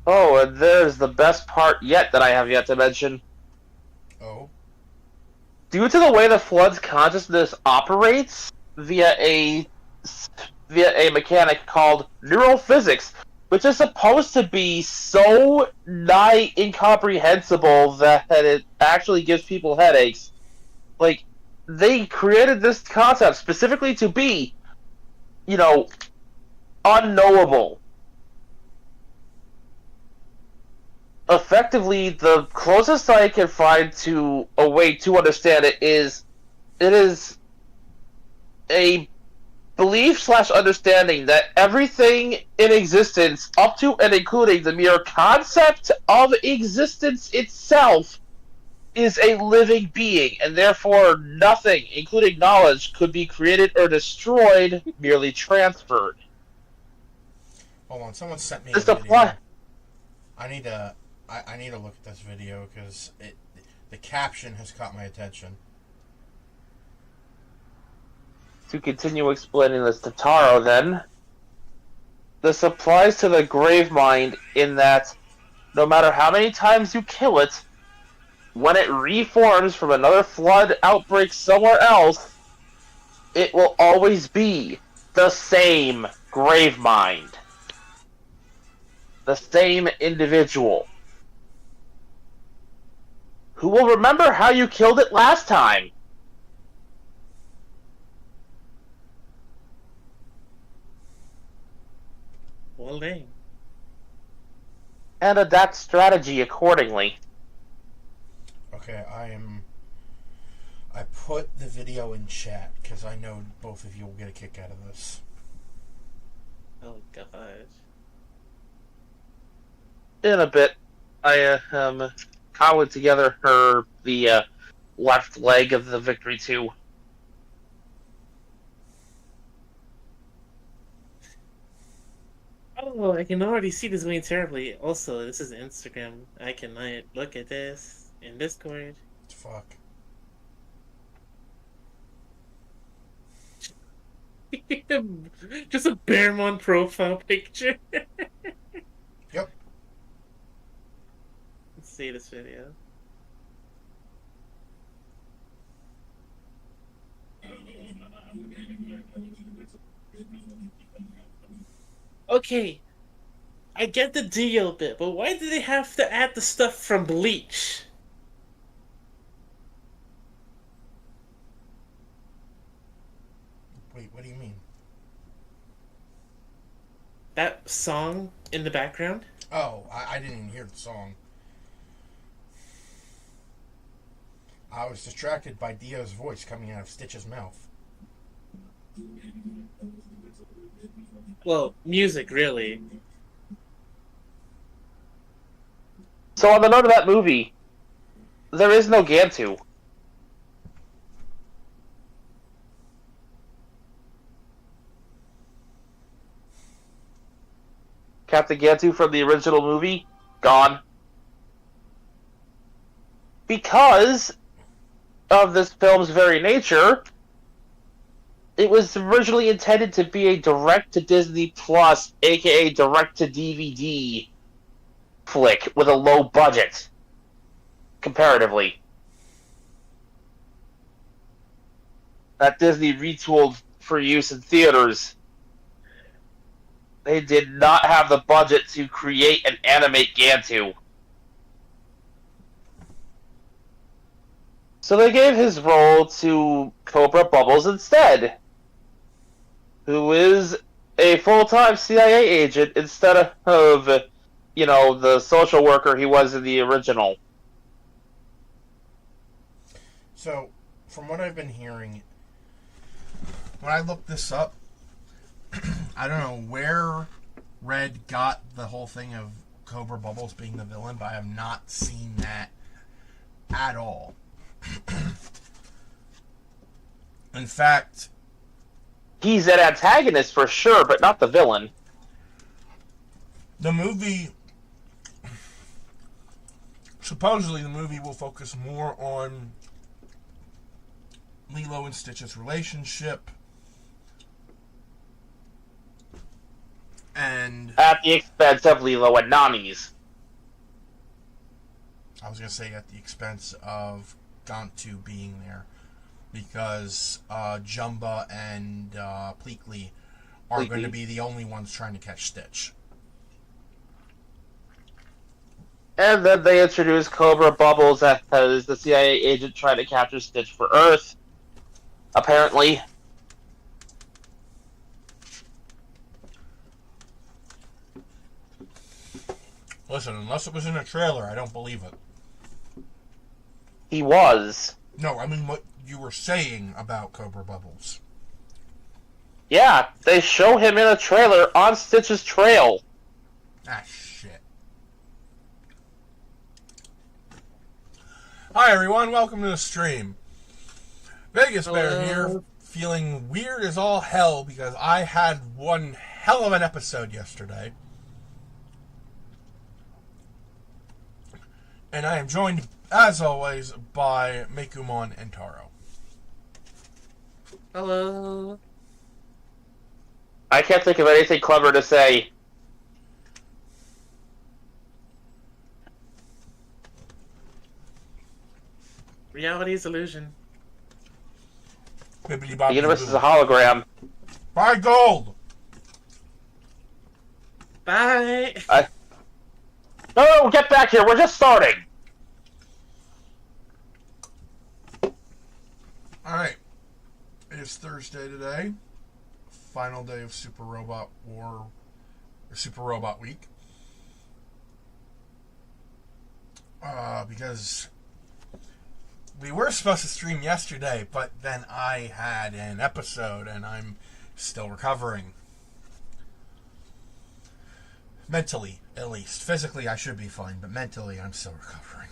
Oh, and there's the best part yet that I have yet to mention. Oh? Due to the way the Flood's consciousness operates via a mechanic called neurophysics, which is supposed to be so nigh incomprehensible that it actually gives people headaches. Like, they created this concept specifically to be, you know, unknowable. Effectively, the closest I can find to a way to understand it is a belief slash understanding that everything in existence, up to and including the mere concept of existence itself, is a living being, and therefore nothing, including knowledge, could be created or destroyed, merely transferred. Hold on, someone sent me a This apply video. I need to... I need to look at this video because the caption has caught my attention. to continue explaining this to Taro, then. This applies to the grave mind in that no matter how many times you kill it, when it reforms from another flood outbreak somewhere else, it will always be the same grave mind. The same individual. Who will remember how you killed it last time? Well, dang. And adapt strategy accordingly. Okay, I put the video in chat because I know both of you will get a kick out of this. Oh, gosh. In a bit, I cobbled together the left leg of the victory too. Oh, I can already see this going terribly. Also, this is Instagram. I cannot look at this in Discord. Fuck. Just a Bearmont profile picture. Yep. Let's see this video. Okay, I get the deal bit, but why did they have to add the stuff from Bleach? Wait, what do you mean? That song in the background? Oh, I didn't even hear the song. I was distracted by Dio's voice coming out of Stitch's mouth. Well, music, really. So on the note of that movie, there is no Gantu. Captain Gantu from the original movie, gone. Because of this film's very nature, it was originally intended to be a direct-to-Disney Plus, aka direct-to-DVD flick with a low budget, comparatively. That Disney retooled for use in theaters. They did not have the budget to create and animate Gantu. So they gave his role to Cobra Bubbles instead, who is a full-time CIA agent instead of, the social worker he was in the original. So, from what I've been hearing, when I looked this up, I don't know where Red got the whole thing of Cobra Bubbles being the villain, but I have not seen that at all. In fact, He's an antagonist for sure, but not the villain. the movie, supposedly the movie will focus more on Lilo and Stitch's relationship and At the expense of Lilo and Nani's. I was going to say at the expense of Gantu being there, because Jumba and Pleakley are going to be the only ones trying to catch Stitch. And then they introduced Cobra Bubbles as the CIA agent trying to capture Stitch for Earth. Apparently. Listen, unless it was in a trailer, I don't believe it. He was. No, I mean what you were saying about Cobra Bubbles. Yeah, they show him in a trailer on Stitch's trail. Ah, shit. Hi, everyone. Welcome to the stream. Vegas Bear here, feeling weird as all hell because I had one hell of an episode yesterday. And I am joined, as always, by Mekumon and Taro. Hello. I can't think of anything clever to say. Reality's illusion. The universe is a hologram. Buy gold! Bye! No, get back here. We're just starting. Alright. It is Thursday today. Final day of Super Robot War, or Super Robot Week. Because we were supposed to stream yesterday, but then I had an episode and I'm still recovering. Mentally, at least. Physically, I should be fine, but mentally, I'm still recovering.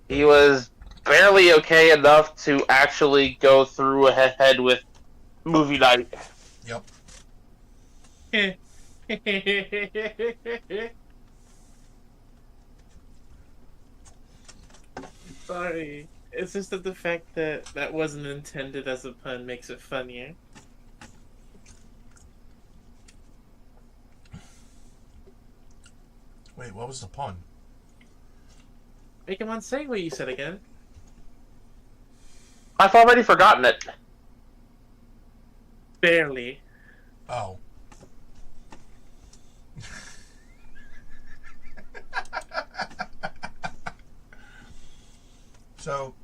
He was barely okay enough to actually go through ahead with movie night. Yep. Sorry. It's just that the fact that that wasn't intended as a pun makes it funnier. Wait, what was the pun? Make him on say what you said again. I've already forgotten it. Barely. Oh. So,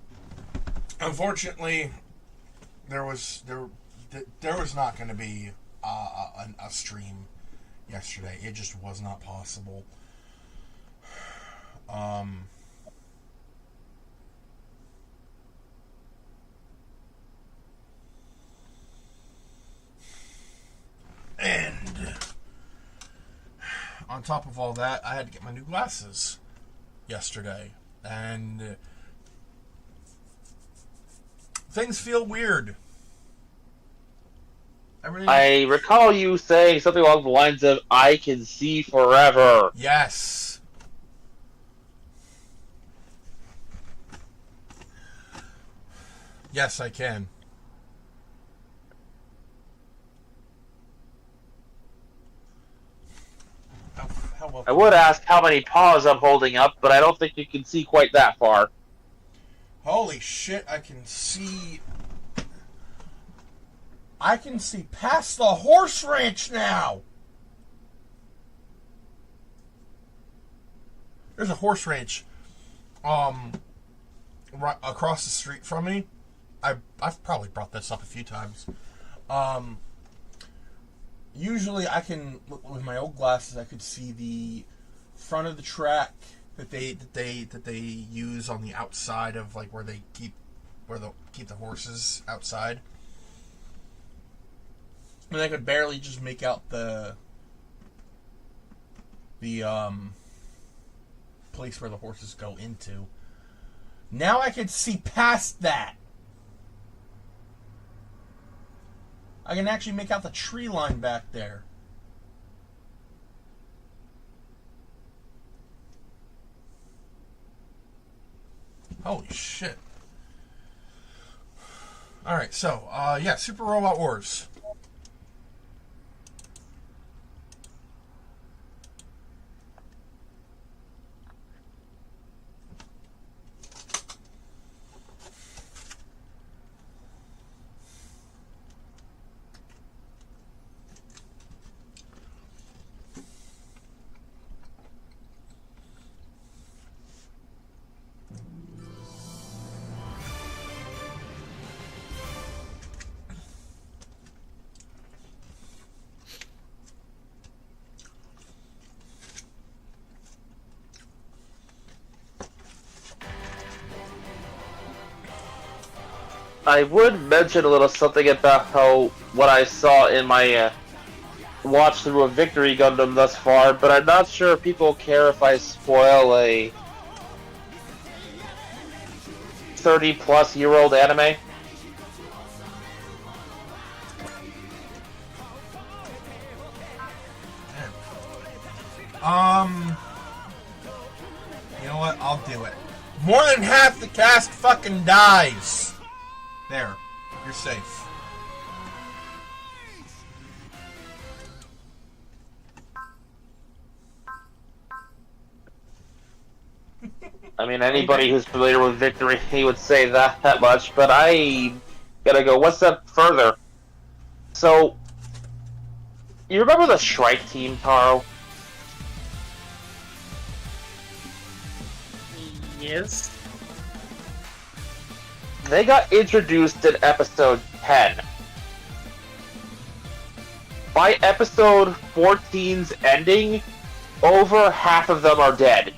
unfortunately, there was not going to be a stream yesterday. It just was not possible. And on top of all that, I had to get my new glasses yesterday. And things feel weird. I recall you saying something along the lines of, I can see forever. Yes. Yes, I can. I would ask how many paws I'm holding up, but I don't think you can see quite that far. Holy shit, I can see past the horse ranch now. There's a horse ranch right across the street from me. I've probably brought this up a few times. Usually I can, with my old glasses, I could see the front of the track that they use on the outside of like where they keep the horses outside. And I could barely just make out the place where the horses go into. Now I can see past that. I can actually make out the tree line back there. Holy shit. Alright, so, yeah, Super Robot Wars. I would mention a little something about how what I saw in my watch through of Victory Gundam thus far, but I'm not sure if people care if I spoil a 30-plus-year-old anime. You know what? I'll do it. More than half the cast fucking dies. There. You're safe. I mean, anybody who's familiar with Victory, he would say that much, but I gotta go one step further. So, you remember the Shrike team, Taro? Yes. They got introduced in episode 10. By episode 14's ending, over half of them are dead.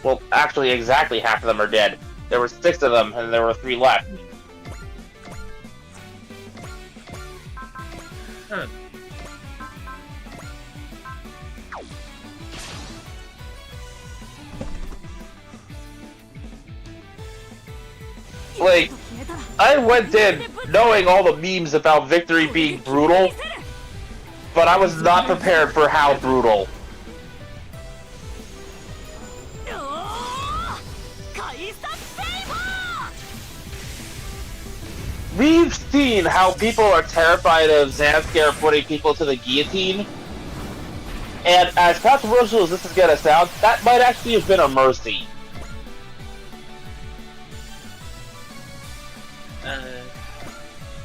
Well, actually, exactly half of them are dead. There were 6 of them, and there were 3 left. Huh. Like, I went in knowing all the memes about Victory being brutal, but I was not prepared for how brutal. We've seen how people are terrified of Zanskar putting people to the guillotine, and as controversial as this is gonna sound, that might actually have been a mercy.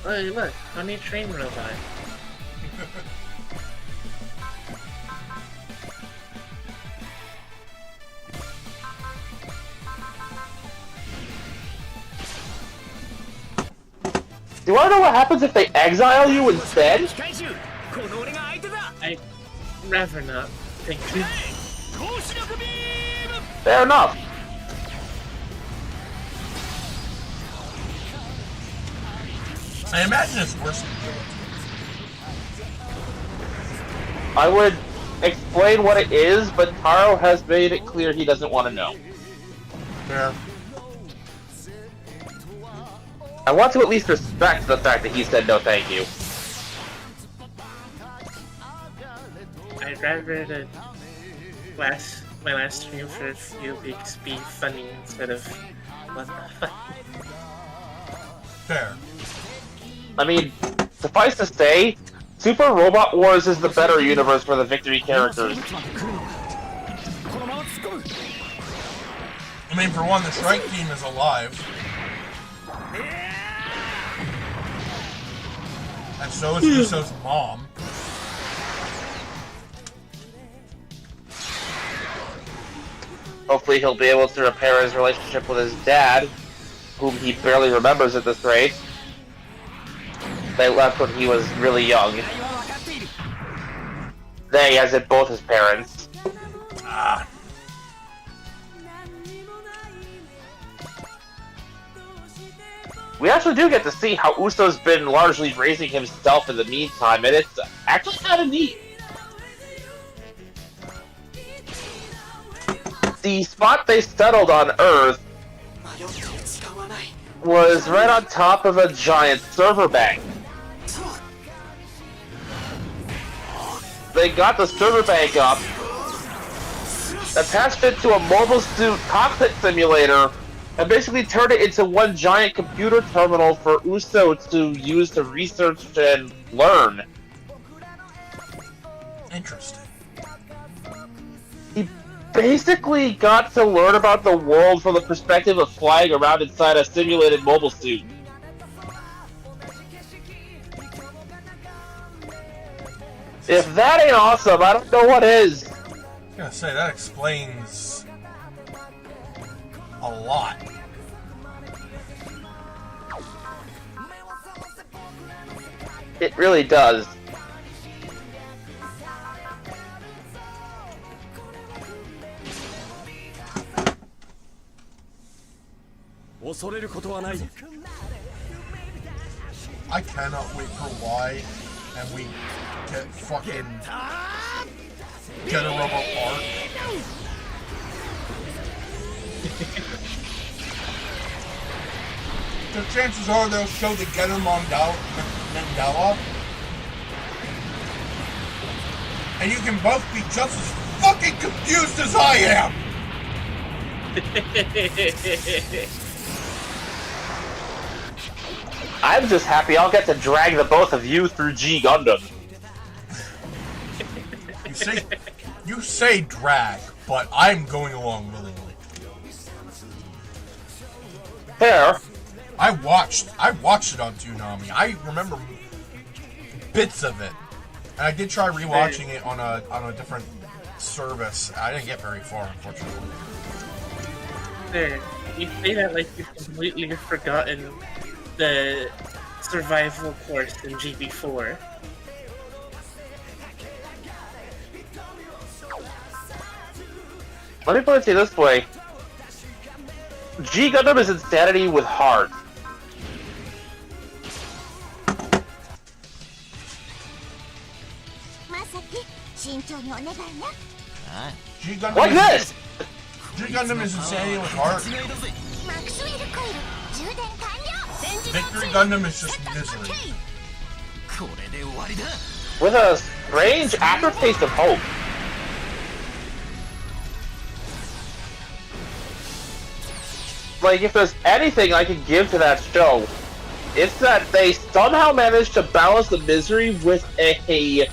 Oh, look, honey train robot. Do you wanna know what happens if they exile you instead? I'd rather not. Thank you. Fair enough. I imagine it's worse than guillotine. I would explain what it is, but Taro has made it clear he doesn't want to know. Yeah. I want to at least respect the fact that he said no thank you. I'd rather my last stream for a few weeks be funny instead of what the fuck. Fair. I mean, suffice to say, Super Robot Wars is the better universe for the Victory characters. I mean, for one, the Shrike team is alive. And so is Uso's mom. Hopefully he'll be able to repair his relationship with his dad, whom he barely remembers at this rate. They left when he was really young. They, as in both his parents. Ah. We actually do get to see how Uso's been largely raising himself in the meantime, and it's actually kind of neat. The spot they settled on Earth was right on top of a giant server bank. They got the server bank up, attached it to a mobile suit cockpit simulator, and basically turned it into one giant computer terminal for Uso to use to research and learn. Interesting. He basically got to learn about the world from the perspective of flying around inside a simulated mobile suit. If that ain't awesome, I don't know what is. I was gonna say, that explains a lot. It really does. I cannot wait for Y and we get fucking General Arc. The chances are they'll show the Getter Mandela, and you can both be just as fucking confused as I am. I'm just happy I'll get to drag the both of you through G Gundam. You say drag, but I'm going along willingly. Fair. I watched it on Toonami. I remember bits of it, and I did try rewatching it on a different service. I didn't get very far, unfortunately. There, you say that like you've completely forgotten the survival course in GB4. Let me put it to you this way. G Gundam is insanity with heart. G Gundam Like this! G Gundam is insanity with heart. Victory Gundam is just misery. With a strange aftertaste of hope. Like, if there's anything I can give to that show, it's that they somehow managed to balance the misery with a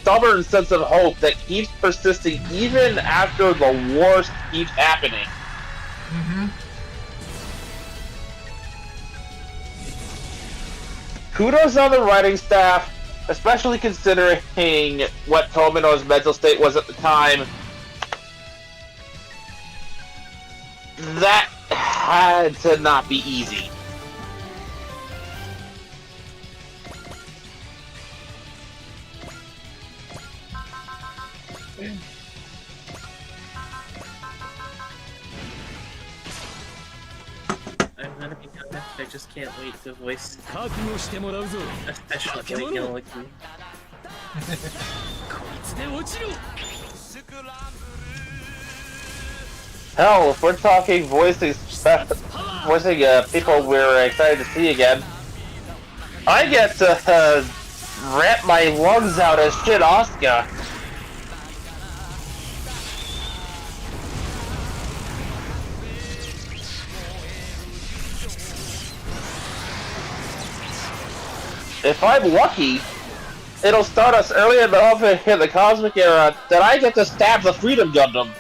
stubborn sense of hope that keeps persisting even after the worst keeps happening. Mm-hmm. Kudos on the writing staff, especially considering what Tomino's mental state was at the time. That had to not be easy. I'm gonna be honest, I just can't wait to voice a special like Yoliki. Hell, if we're talking voicing people we're excited to see again, I get to rap my lungs out as shit Asuka. If I'm lucky, it'll start us early enough in the Cosmic Era that I get to stab the Freedom Gundam.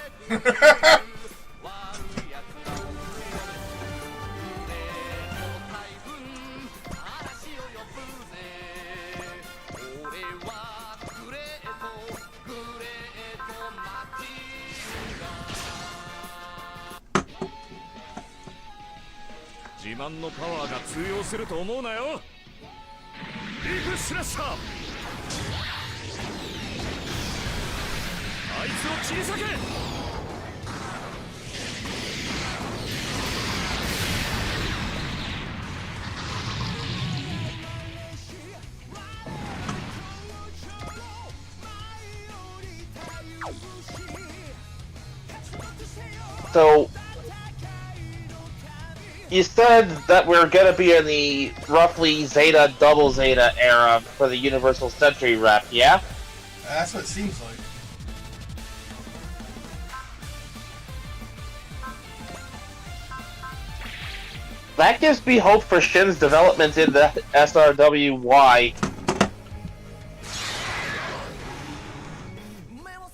So, you said that we're gonna be in the roughly Zeta, double Zeta era for the Universal Century rep, yeah? That's what it seems like. That gives me hope for Shin's development in the SRWY.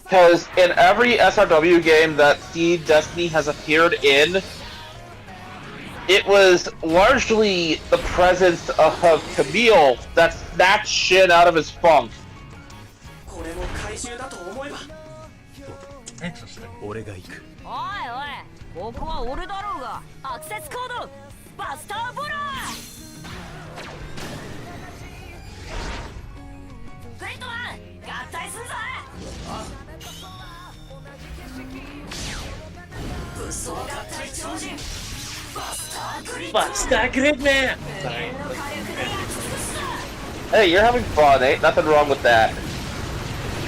Because in every SRW game that Seed Destiny has appeared in, it was largely the presence of Camille that snatched Shin out of his funk. Interesting. おいおい、ここは俺だろうが、アクセスコードバスターボラー。グレートマン、合体すんぞ。武装合体超人。Buster Gridman! Sorry. Hey, you're having fun. Ain't nothing wrong with that.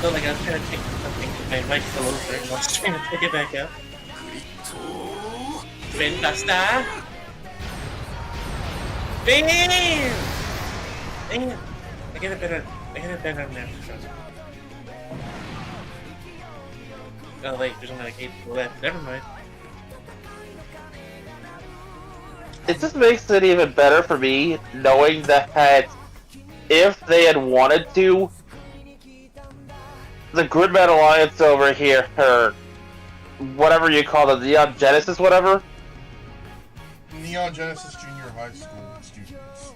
So like I was trying to take something, my mic fell over and I was trying to pick it back up. Spin Buster! Bam! Damn! I get a better map. Oh wait, there's another gate to the left. Never mind. It just makes it even better for me knowing that if they had wanted to, the Gridman Alliance over here, or whatever you call it, Neon Genesis, whatever. Neon Genesis Junior High School students.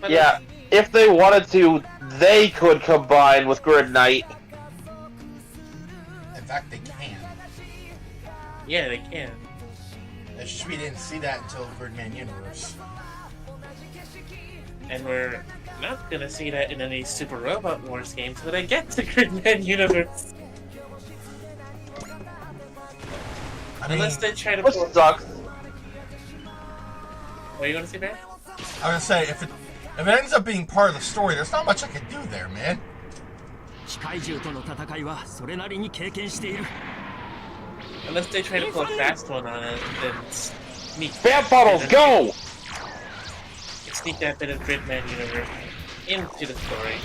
Yeah, if they wanted to, they could combine with Grid Knight. In fact, they can. Yeah, they can. It's just we didn't see that until Gridman Universe. And we're not gonna see that in any Super Robot Wars games when I get to Gridman Universe. Unless they try to Which pull... sucks. What are you gonna see, Bear? I was gonna say, if it ends up being part of the story, there's not much I can do there, man. 機械獣との戦いはそれなりに経験している Unless they try to pull a fast one on it, then sneak... Bam bottles, go! Sneak that bit of Gridman Universe into the story.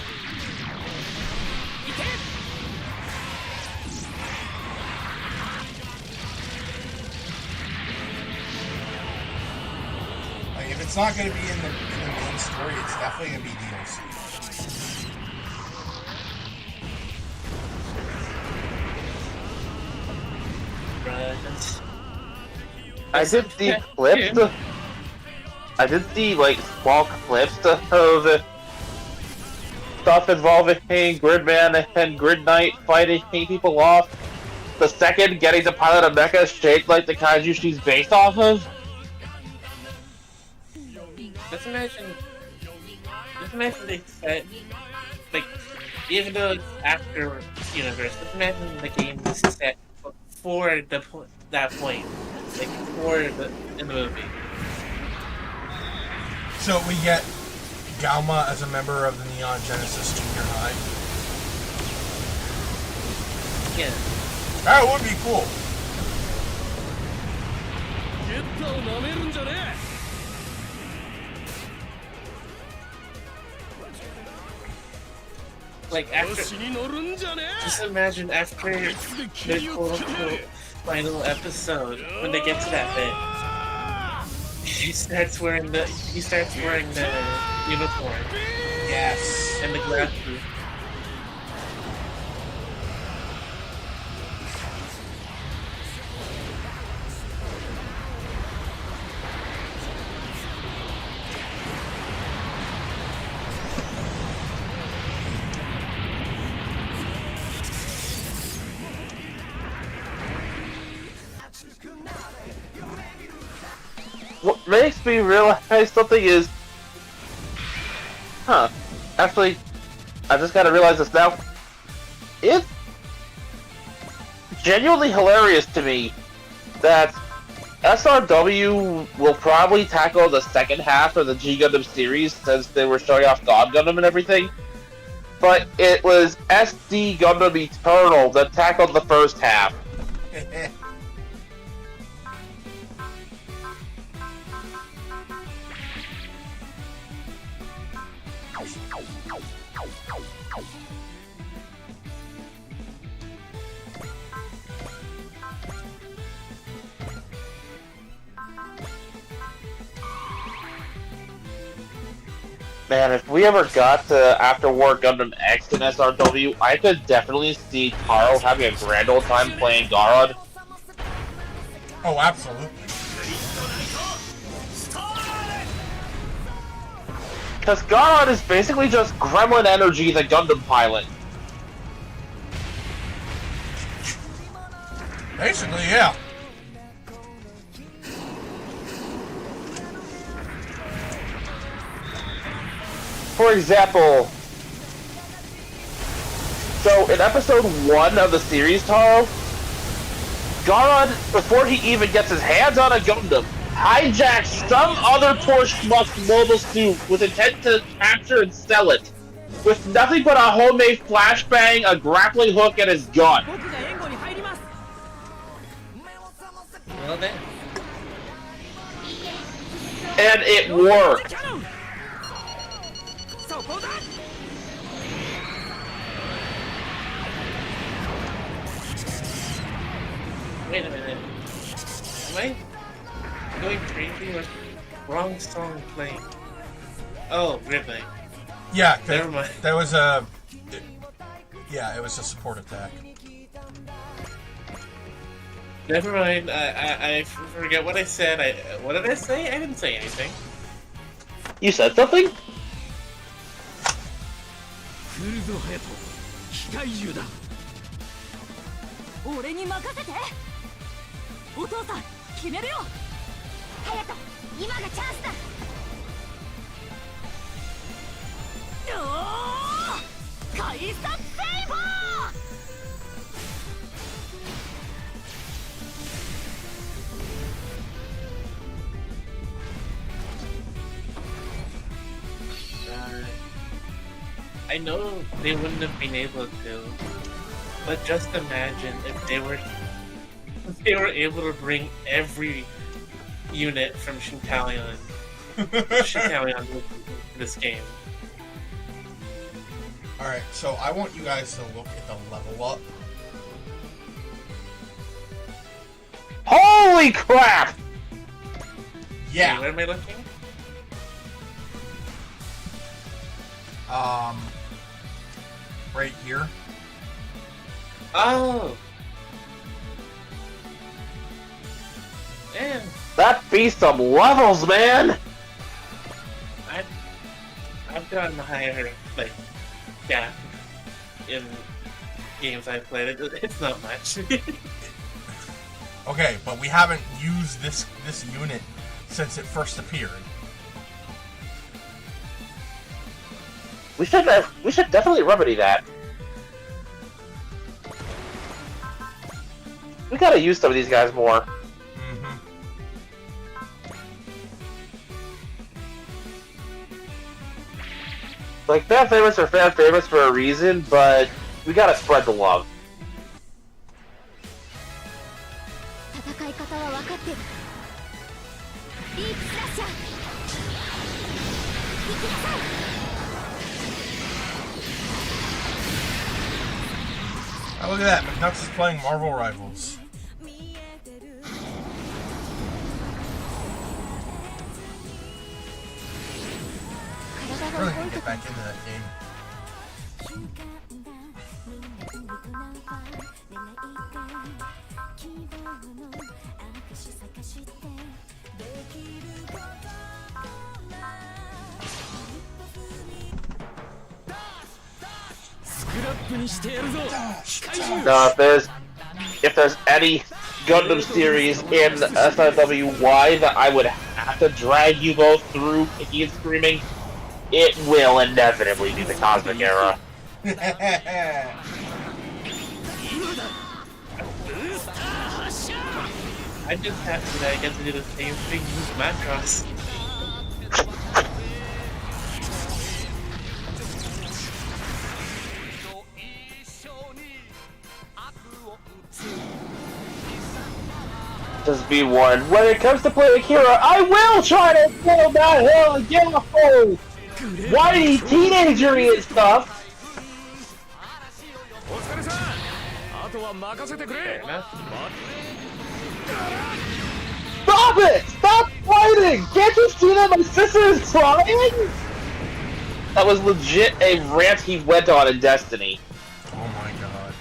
Like, if it's not gonna be in the main story, it's definitely gonna be DLC. I did see clips. I did see like small clips of stuff involving Gridman and Grid Knight fighting people off. The second getting to pilot a mecha shaped like the kaiju she's based off of. Just imagine they said, like, even though it's after Universe, just imagine the game was set before that point, like before in the movie. So we get Galma as a member of the Neon Genesis Junior High. Yeah. That would be cool. Like after, just imagine after the quote-unquote final episode, when they get to that bit, he starts wearing the uniform. Yes. And the glasses. What makes me realize something is, actually, I just gotta realize this now. It's genuinely hilarious to me that SRW will probably tackle the second half of the G Gundam series since they were showing off God Gundam and everything. But it was SD Gundam Eternal that tackled the first half. Man, if we ever got to After War Gundam X in SRW, I could definitely see Taro having a grand old time playing Garrod. Oh, absolutely. Because Garrod is basically just Gremlin Energy, the Gundam pilot. Basically, yeah. For example, so in episode 1 of the series, Taro, Garrod, before he even gets his hands on a Gundam, hijacked some other poor schmuck's mobile suit with intent to capture and sell it, with nothing but a homemade flashbang, a grappling hook, and his gun. Well then. And it worked. Wait a minute. Am I going crazy with wrong song playing? Oh, really? Yeah, Never mind. that was a... Yeah, it was a support attack. Never mind. I forget what I said. What did I say? I didn't say anything. You said something? 来るぞ隼人機械銃だ俺に任せてお父さん決めるよ隼人今がチャンスだおー改札セイバー I know they wouldn't have been able to, but just imagine if they were able to bring every unit from Shintallion to this game. Alright, so I want you guys to look at the level up. Holy crap! Yeah. Wait, where am I looking? Right here. Oh! Man, That beat some levels, man! I've gotten higher, like, yeah, in games I've played. It's not much. Okay, but we haven't used this unit since it first appeared. We should definitely remedy that. We gotta use some of these guys more. Mm-hmm. Like, fan favorites are fan favorites for a reason, but we gotta spread the love. 戦い方は分かってるディープスラッシャー行きなさい Oh, look at that. McNuts is playing Marvel Rivals. Really need to get back into that game. Now, if there's any Gundam series in SRW that I would have to drag you both through kicking and screaming, it will inevitably be the Cosmic Era. I'm just happy that I get to do the same thing with Macross. Just be one. When it comes to playing Akira, I will try to pull that hill and get a whole whiny teenager and stuff. Fair enough. Stop it! Stop fighting! Can't you see that my sister is crying? That was legit a rant he went on in Destiny. Oh my god.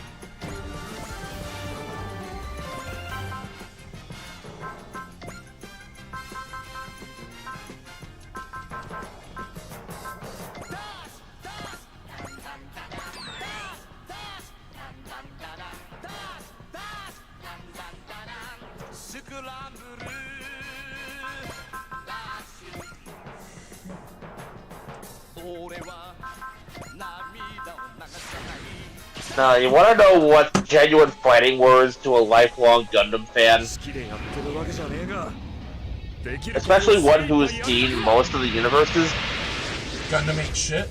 Now, you want to know what genuine fighting words to a lifelong Gundam fan? especially one who has seen most of the universes. Gundam ain't shit.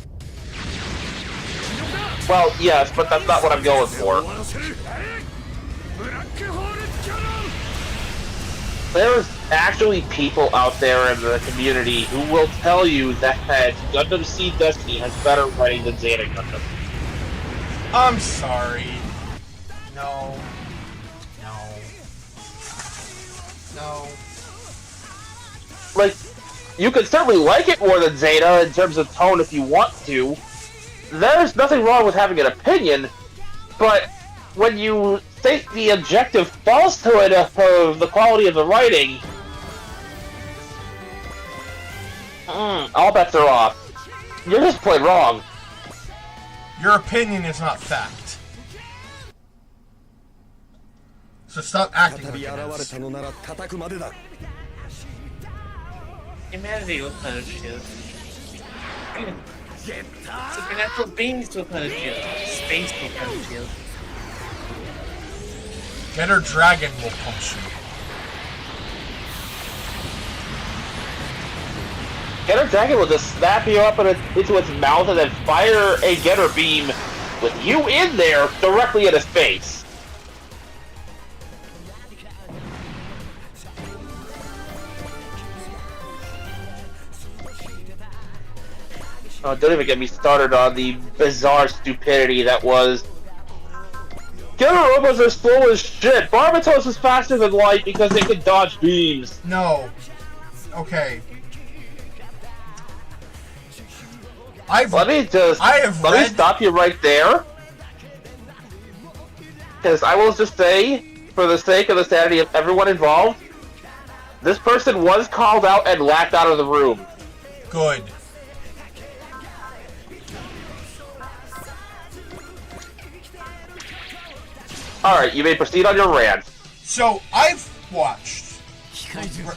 Well, yes, but that's not what I'm going for. There's actually people out there in the community who will tell you that Gundam Seed Destiny has better writing than Zeta Gundam. I'm sorry. No. Like, you could certainly like it more than Zeta in terms of tone if you want to. There's nothing wrong with having an opinion, but when you state the objective falsehood of the quality of the writing, all bets are off. You're just plain wrong. Your opinion is not fact. So stop acting like it is. Humanity will punish you. Supernatural beings will punish you. Space will punish you. Getter Dragon will punch you. Getter Dragon will just snap you up into its mouth and then fire a Getter Beam with you in there directly at his face. Oh, don't even get me started on the bizarre stupidity that was. Getter robots are slow as shit. Barbatos is faster than light because they can dodge beams. No. Okay. Let me stop you right there. Because I will just say, for the sake of the sanity of everyone involved, this person was called out and laughed out of the room. Good. Alright, you may proceed on your rant. So, I've watched,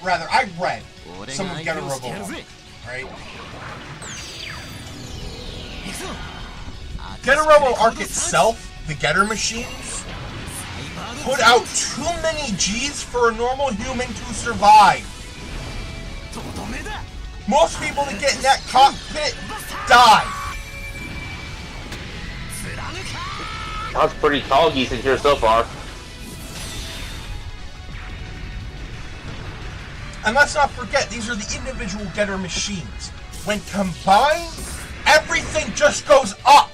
rather, I read some of Getter Robo, right? Getter Robo Arc itself, the Getter machines, put out too many G's for a normal human to survive. Most people that get in that cockpit die. That's pretty tall geese in here so far. And let's not forget, these are the individual Getter machines. When combined, everything just goes up.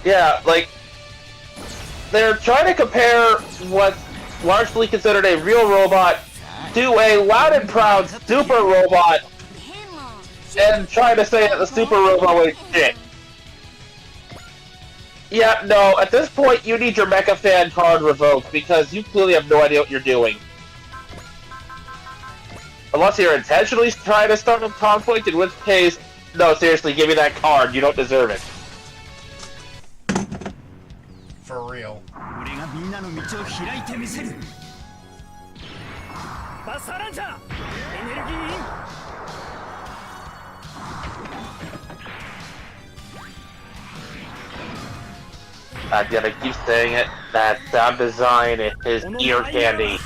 Yeah, like, they're trying to compare what's largely considered a real robot to a loud and proud super robot and trying to say that the super robot is shit. Yeah, no, at this point you need your Mecha Fan card revoked because you clearly have no idea what you're doing. Unless you're intentionally trying to start a conflict, in which case, no, seriously, give me that card, you don't deserve it. For real. God damn, I keep saying it. That sound design is ear candy.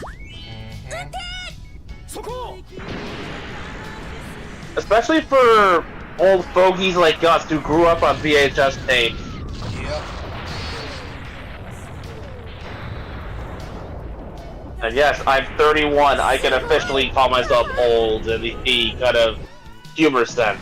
Especially for old fogies like us who grew up on VHS tapes. Yep. And yes, I'm 31. I can officially call myself old in the kind of humor sense.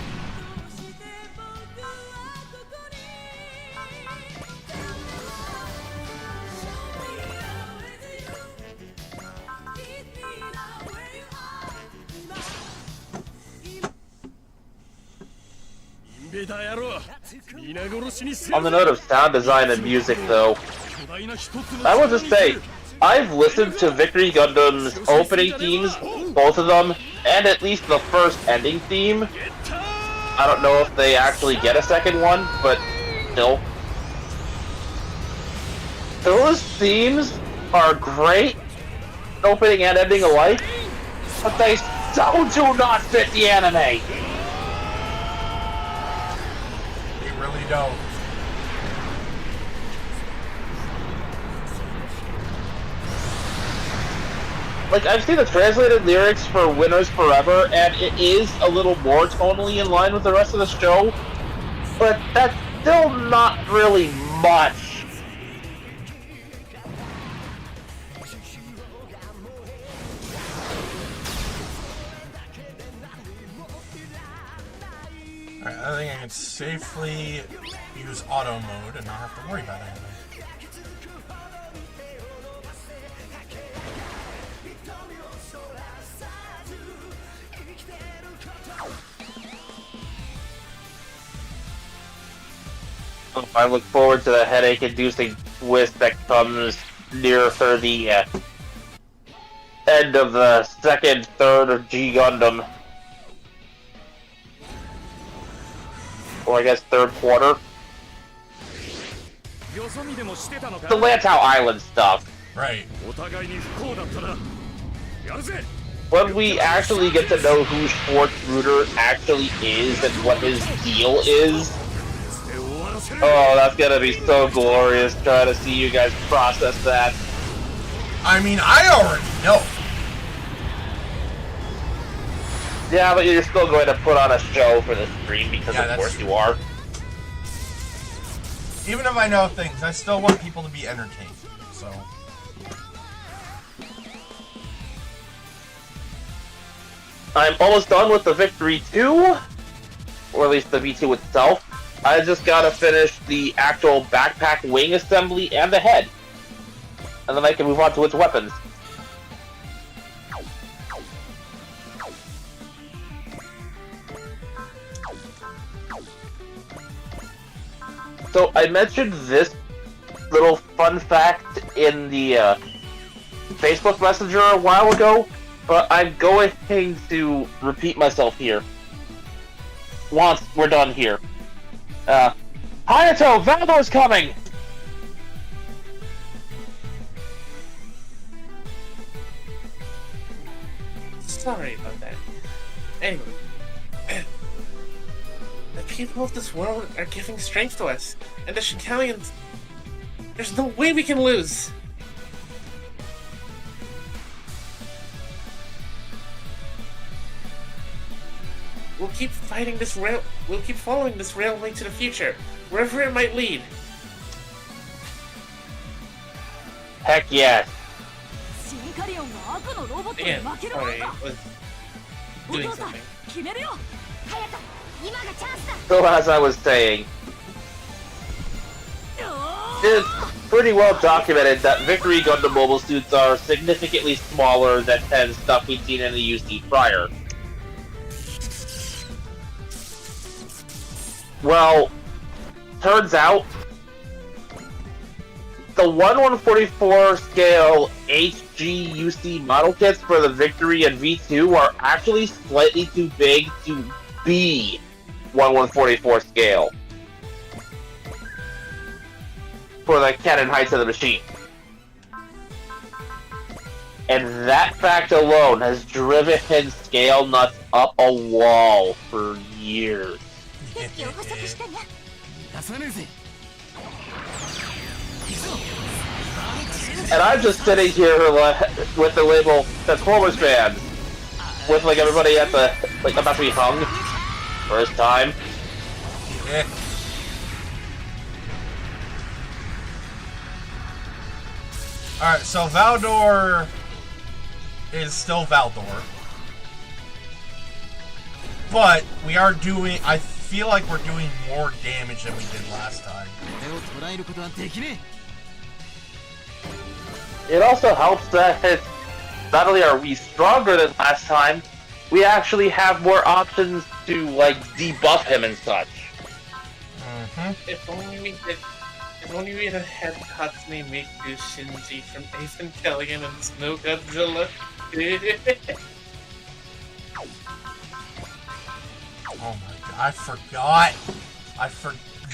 On the note of sound design and music, though, I will just say, I've listened to Victory Gundam's opening themes, both of them, and at least the first ending theme. I don't know if they actually get a second one, but still. Those themes are great, opening and ending alike, but they so do not fit the anime. They really don't. like, I've seen the translated lyrics for Winners Forever, and it is a little more tonally in line with the rest of the show, but that's still not really much. Alright, I think I can safely use auto mode and not have to worry about anything. I look forward to the headache-inducing twist that comes near the end of the second third of G Gundam. Or I guess third quarter. The Lantau Island stuff. Right. When we actually get to know who Schwartzruder actually is and what his deal is, oh, that's gonna be so glorious trying to see you guys process that. I mean, I already know. Yeah, but you're still going to put on a show for the stream because Yeah, of that's course true. you are. Even if I know things, I still want people to be entertained. So. I'm almost done with the Victory 2, or at least the V2 itself. I just gotta finish the actual backpack wing assembly and the head. And then I can move on to its weapons. So I mentioned this little fun fact in the Facebook Messenger a while ago, but I'm going to repeat myself here. Once we're done here. Hayato, Valdor's coming! Sorry about that. Anyway. The people of this world are giving strength to us, and the Shikalians... There's no way we can lose! We'll keep fighting this we'll keep following this railway to the future, wherever it might lead. Heck yes. Again, sorry, I was doing something. So as I was saying, it's pretty well documented that Victory Gundam mobile suits are significantly smaller than 10 stuff we'd seen in the UC prior. Well, turns out, the 1/144 scale HGUC model kits for the Victory and V2 are actually slightly too big to be 1/144 scale for the cannon heights of the machine. And that fact alone has driven scale nuts up a wall for years. And I'm just sitting here with the label Transformers fans, with like everybody at the about to be hung for his time. Alright, so Valdor is still Valdor. But we are doing, I feel like we're doing more damage than we did last time. It also helps that not only are we stronger than last time, we actually have more options to like debuff him and such. If only we had had Hatsune Miku Shinji from Ace Kelligan and Snow Godzilla. Oh my god, I forgot.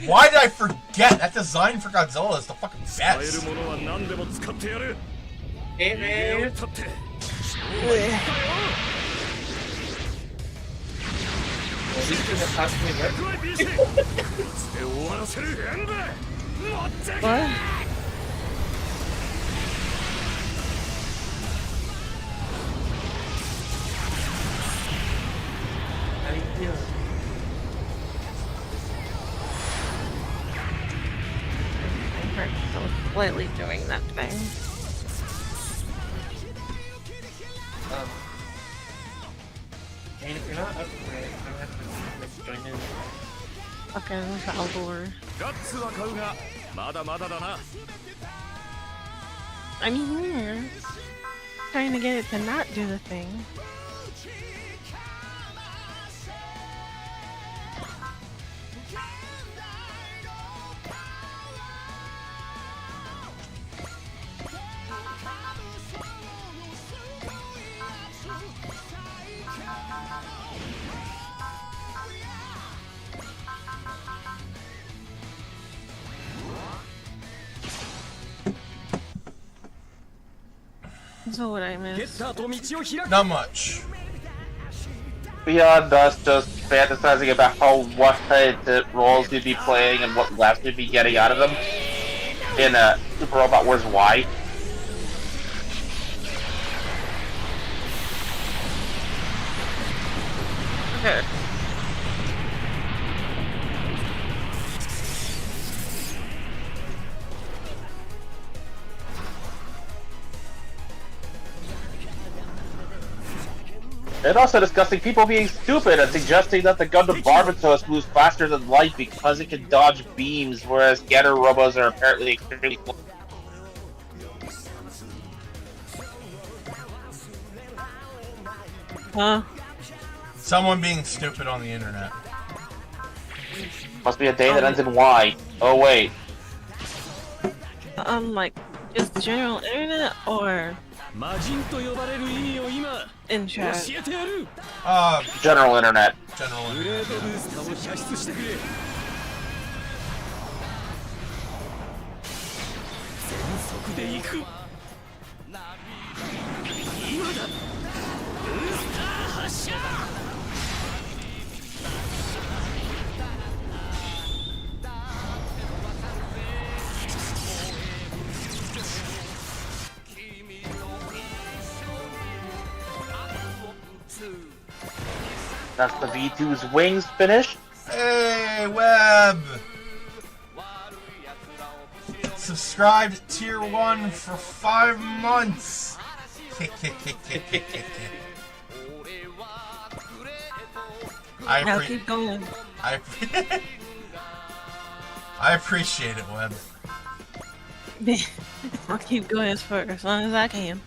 Why did I forget? That design for Godzilla is the fucking best. Hey man! Well, at least you have Hatsune Miku. Or still slightly doing that thing. And if you're not up for it, you don't have to join in. Fucking VALDOR. ガッツは買うがまだまだだな I mean, we're trying to get it to not do the thing. So what I ゲ miss? ッターと道を開く Not much. Beyond us just fantasizing about what roles you'd be playing and what laughs you'd be getting out of them in Super Robot Wars Y. Okay. And also discussing people being stupid and suggesting that the Gundam Barbatos moves faster than light because it can dodge beams, whereas Getter Robos are apparently extremely slow. Huh? Someone being stupid on the internet. Must be a day that ends in Y. Oh wait. Like, is the general internet or 魔人と呼ばれる意味を今 in 教 chat? えてやる General Internet. General グレー internet. ドブースターを射出してくれ全速で行く今だブースター発射 That's the V2's wings finish. Hey, Web! Subscribed to Tier 1 for 5 months! Now keep going. I appreciate it, Web. I'll keep going for as long as I can.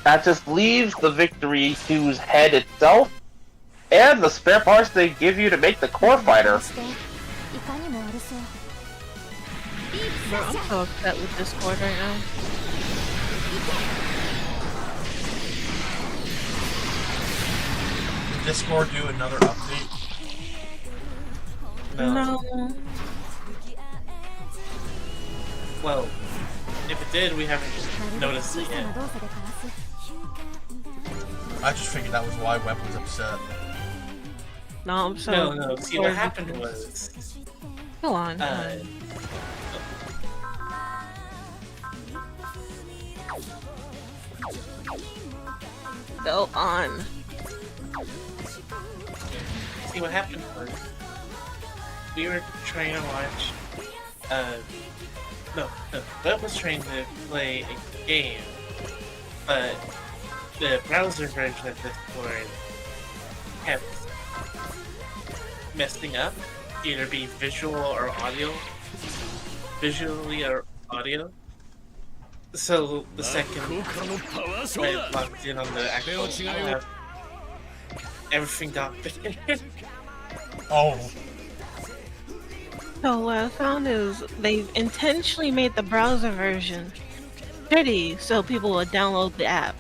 That just leaves the Victory 2's head itself, and the spare parts they give you to make the core fighter. I'm so upset with Discord right now. Did Discord do another update? No. Well, if it did, we haven't noticed it yet. I just figured that was why Web was upset. No, I'm so. No. See, what happened was, Hold on. Go on. see, what happened was, we were trying to watch, Web was trying to play a game, but the browser version of Discord kept messing up, either be visual or audio, visually or audio. So the second I logged in on the actual app, everything got banned. Oh. So what I found is they've intentionally made the browser version pretty so people will download the app.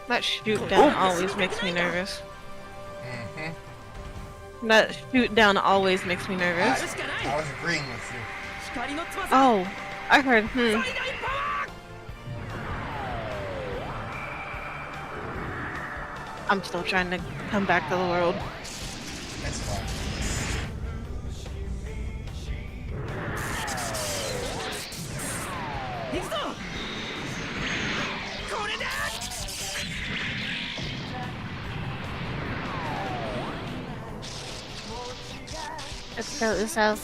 That shoot down always makes me nervous. That shoot down always makes me nervous. I was agreeing with you. Oh, I heard, I'm still trying to come back to the world. That's fine. Let's go this out.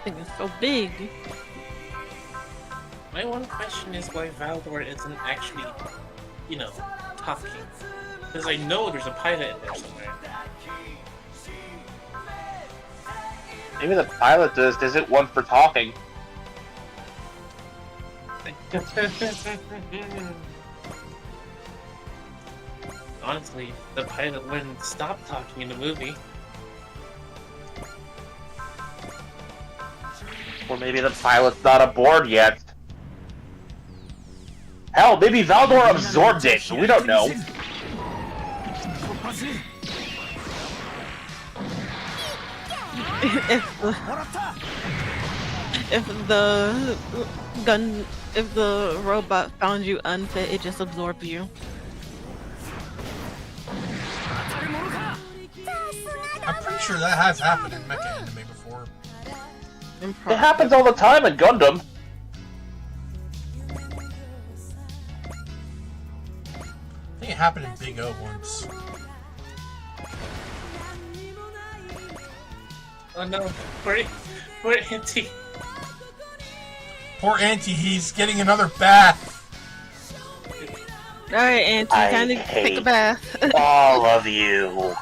Thing is so big. My one question is why Valdor isn't actually, talking. Because I know there's a pilot in there somewhere. Maybe the pilot just isn't one for talking. Honestly, the pilot wouldn't stop talking in the movie. Or maybe the pilot's not aboard yet. Hell, maybe Valdor absorbed it. We don't know. If the robot found you unfit, it just absorbed you. I'm pretty sure that has happened in mecha anime before. It happens all the time in Gundam. I think it happened in Big O once. Oh no, poor Auntie. Poor Auntie, he's getting another bath. Alright, Auntie, I time to take a hate bath. all of you.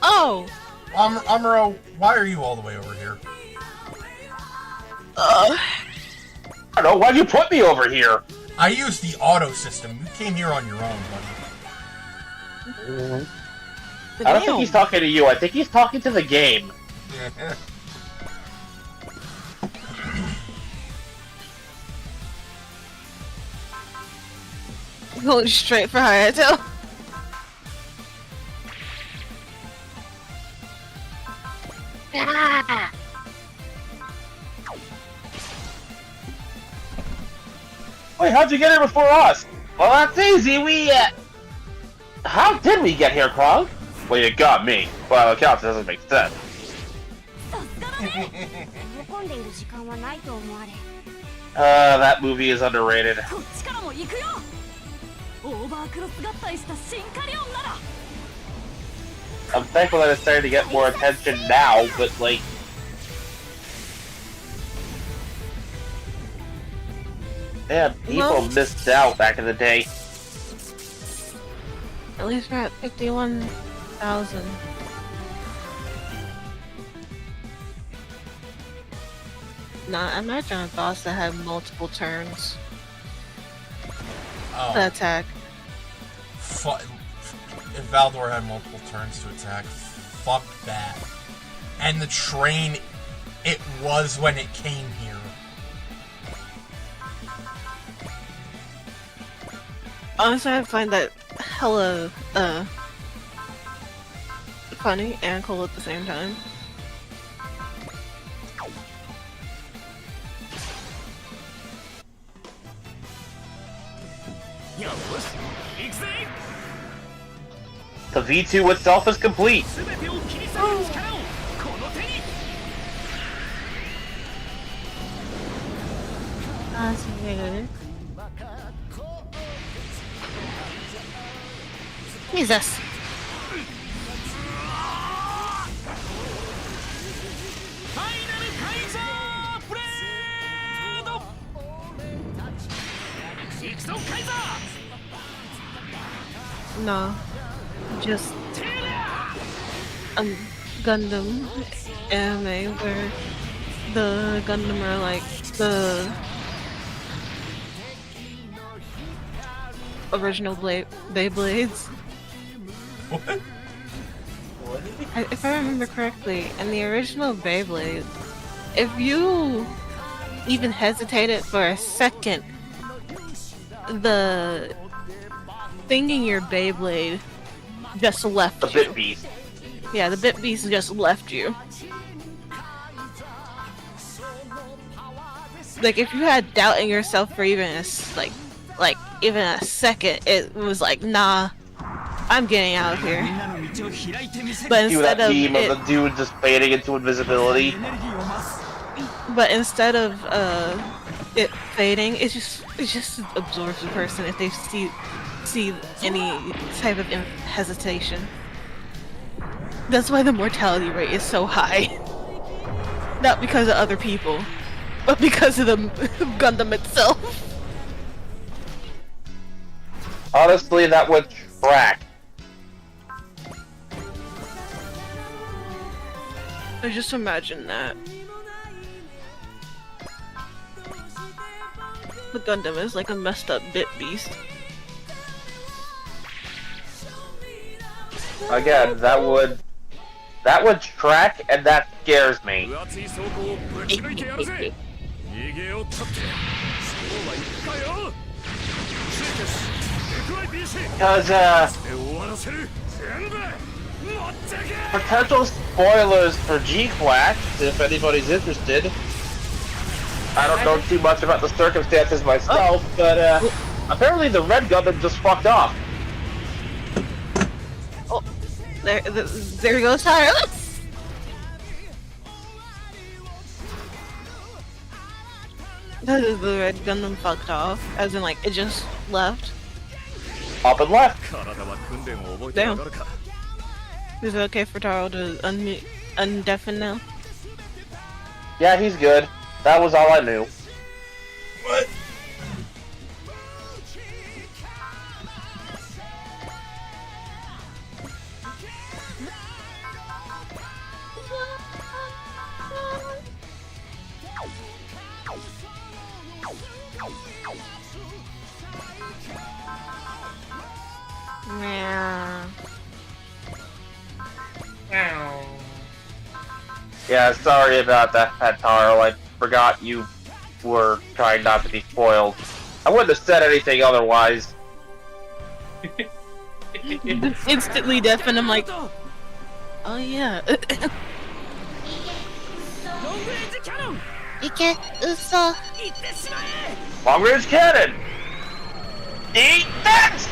Oh! Amuro, why are you all the way over here? I don't know, why'd you put me over here? I used the auto system. You came here on your own, buddy. I don't think he's talking to you, I think he's talking to the game. Going straight for Hayato. Wait, how'd you get here before us? Well, that's easy, How did we get here, Krog? Well, you got me. Well, it counts, it doesn't make sense. That movie is underrated. I'm thankful that it's starting to get more attention now, but like... Yeah, people missed out back in the day. At least we're at 51,000. Nah, imagine a boss that had multiple turns to attack. If Valdor had multiple turns to attack, fuck that. And the train, it was when it came here. Honestly, I find that hella funny and cool at the same time. The V2 itself is complete. Jesus. No, just Gundam anime where the Gundam are like the original Beyblades. What? If I remember correctly, in the original Beyblade, if you even hesitated for a second, the thing in your Beyblade just left The you. Bit Beast. Yeah, the Bit Beast just left you. Like, if you had doubt in yourself for even like even a second, it was like, nah, I'm getting out of here. But Cue that instead of meme it, of the dude just fading into invisibility. but instead of it fading, it just absorbs the person if they see any type of hesitation. That's why the mortality rate is so high. Not because of other people, but because of the Gundam itself. Honestly, that would track. I just imagine that. The Gundam is like a messed up Bit Beast. Again, that would track, and that scares me. Because, potential spoilers for G-Quack, if anybody's interested. I don't know too much about the circumstances myself, but, apparently the Red Gundam just fucked off. Oh, there goes Tyler. The Red Gundam fucked off, as in like it just left. Up and left. Damn. Is it okay for Taro to undeafen now? Yeah, he's good. That was all I knew. What? Yeah. Yeah, sorry about that, Taro. I forgot you were trying not to be spoiled. I wouldn't have said anything otherwise. Instantly deafen. I'm like, oh yeah. Ike uso. Long range cannon! Eat that!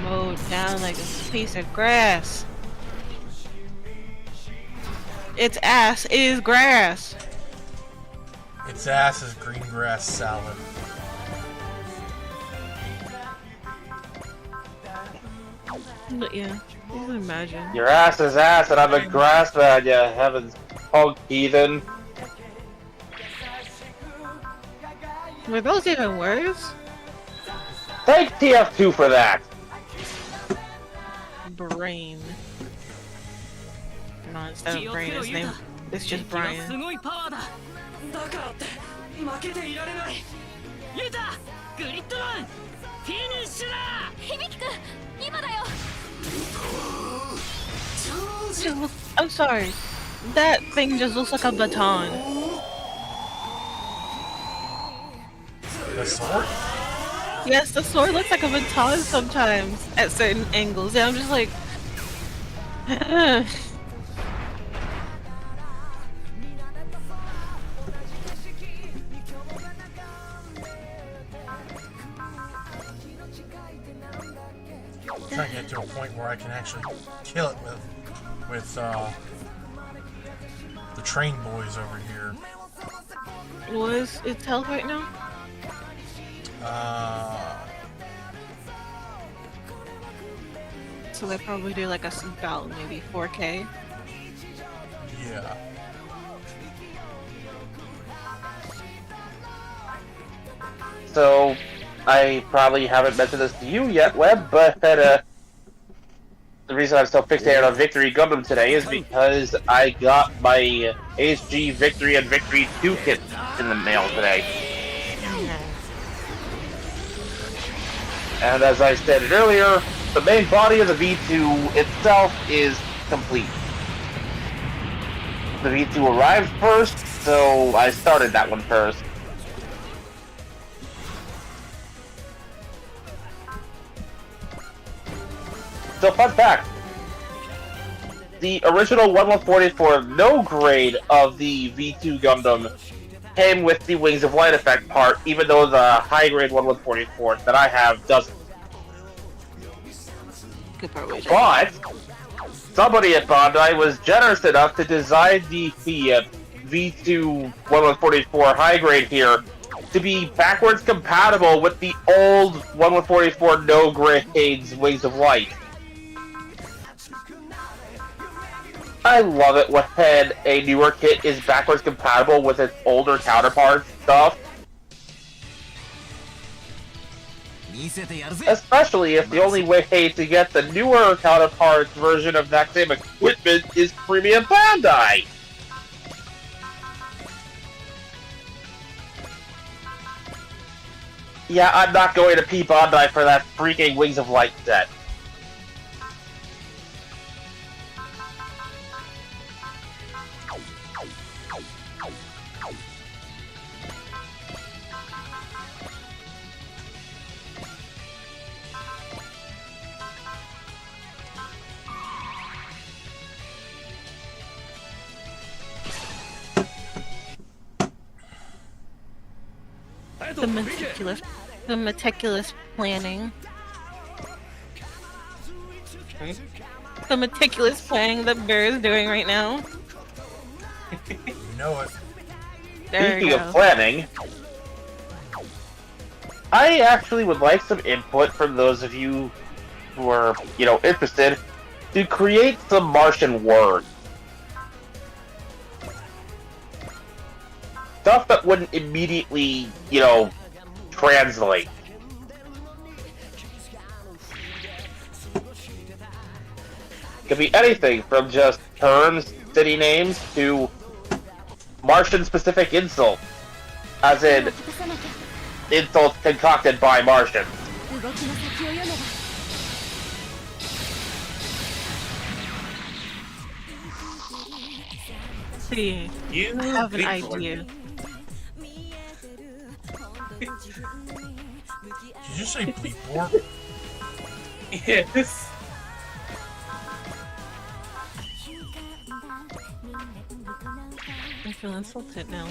Mowed down like a piece of grass. Its ass is grass. Its ass is green grass salad. But yeah, you can imagine. Your ass is ass and I'm a grass man, you heavens punk heathen. Were those even words? Thank TF2 for that! Brain. No, instead of brain, his name it's just Brian. 響くん今だよ I'm sorry. That thing just looks like a baton. The sword? Yes, the sword looks like a baton sometimes at certain angles. And I'm just like, I'm trying to get to a point where I can actually kill it with the train boys over here. what is its health right now? So they probably do like about maybe 4K. Yeah. So, I probably haven't mentioned this to you yet, Webb, but the reason I'm so fixated on Victory Gundam today is because I got my HG Victory and Victory 2 kit in the mail today. And as I stated earlier, the main body of the V2 itself is complete. The V2 arrived first, so I started that one first. So fun fact, the original 1144 no grade of the V2 Gundam came with the Wings of Light effect part, even though the high grade 1144 that I have doesn't. Good part way. But somebody at Bandai was generous enough to design the V2 1144 high grade here to be backwards compatible with the old 1144 no grades Wings of Light. I love it when a newer kit is backwards compatible with its older counterpart stuff. Especially if the only way to get the newer counterpart's version of that same equipment is Premium Bandai! Yeah, I'm not going to P Bandai for that freaking Wings of Light set. The meticulous planning. The meticulous planning that Bear is doing right now. You know it. There Speaking you of go. planning, I actually would like some input from those of you who are, interested to create some Martian words. Stuff that wouldn't immediately, translate. Could be anything from just terms, city names, to Martian-specific insults. As in, insults concocted by Martians. See, You I have an big boy. idea. Did you say bleep war? Yes. I feel insulted now.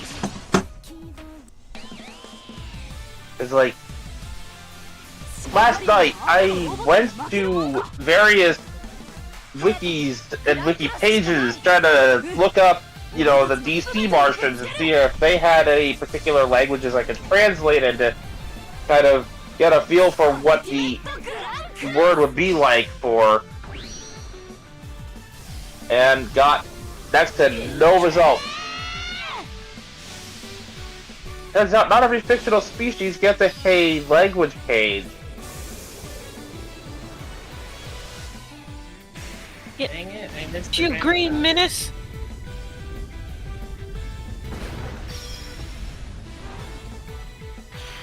It's like, last night I went to various wikis and wiki pages trying to look up, the DC Martians and see if they had any particular languages I could translate and to kind of get a feel for what the word would be like for, and got next to no result. Turns out not every fictional species gets a language page. Dang it, I missed You it. green menace!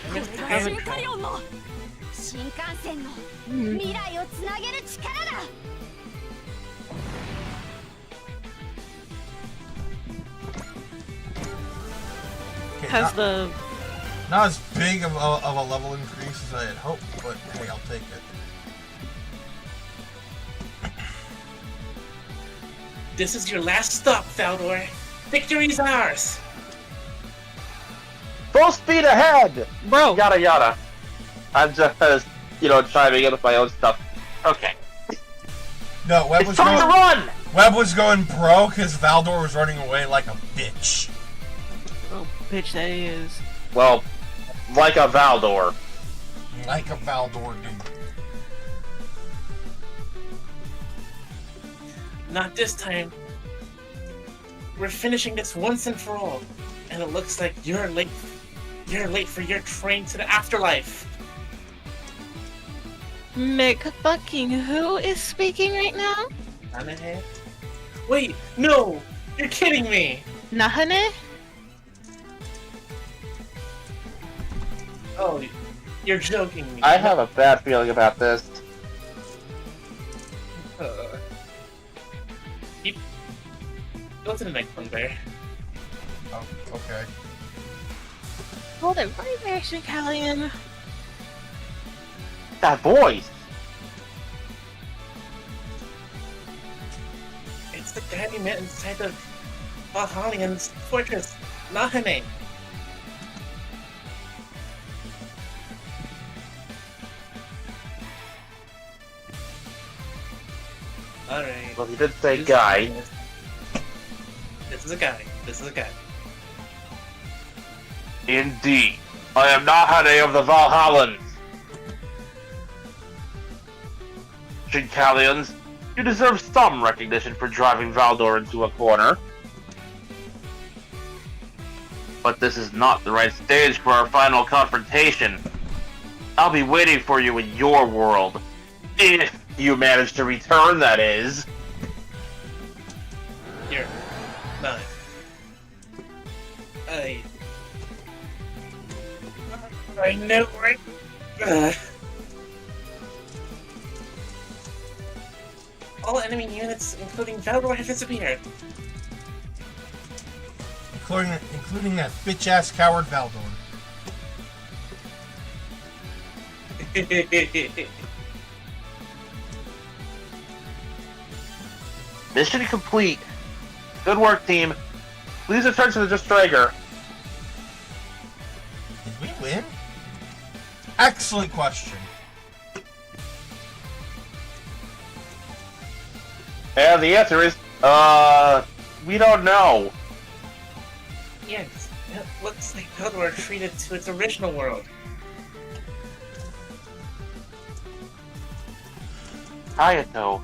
I missed it. シンカリオンの新幹線の未来をつなげる力だ。 Okay, Has the not as big of a level increase as I had hoped, but hey, I'll take it. This is your last stop, VALDOR. Victory's ours. Full speed ahead! bro? Yada yada. I'm just, chiming in with my own stuff. Okay. No, Webb It's was time to going. run! Webb was going pro because Valdor was running away like a bitch. Oh, bitch, that is. Well, like a Valdor. Like a Valdor dude. Not this time. We're finishing this once and for all. And it looks like you're late. You're late for your train to the afterlife. Mick fucking who is speaking right now? Nanahe? Wait, no! You're kidding me! Nahane? Oh, you're joking me. I have a bad feeling about this. Keep... Go to the next one, Bear. Oh, okay. Hold it right there, Shinkalian. That voice! have you met inside the Valhallian's fortress, Nahane? Alright. Well, he did say guy. This is a guy. This is a guy. Indeed. I am Nahane of the Valhallans. Shinkalians, you deserve some recognition for driving Valdor into a corner. But this is not the right stage for our final confrontation. I'll be waiting for you in your world. If you manage to return, that is. Here. 9. I know, right? All enemy units, including Valdor, have disappeared. Including that bitch-ass coward Valdor. Mission complete. Good work, team. Please return to the Striker. Did we win? Excellent question. And the answer is, we don't know. Yes, it looks like Valdor retreated to its original world. Hayato.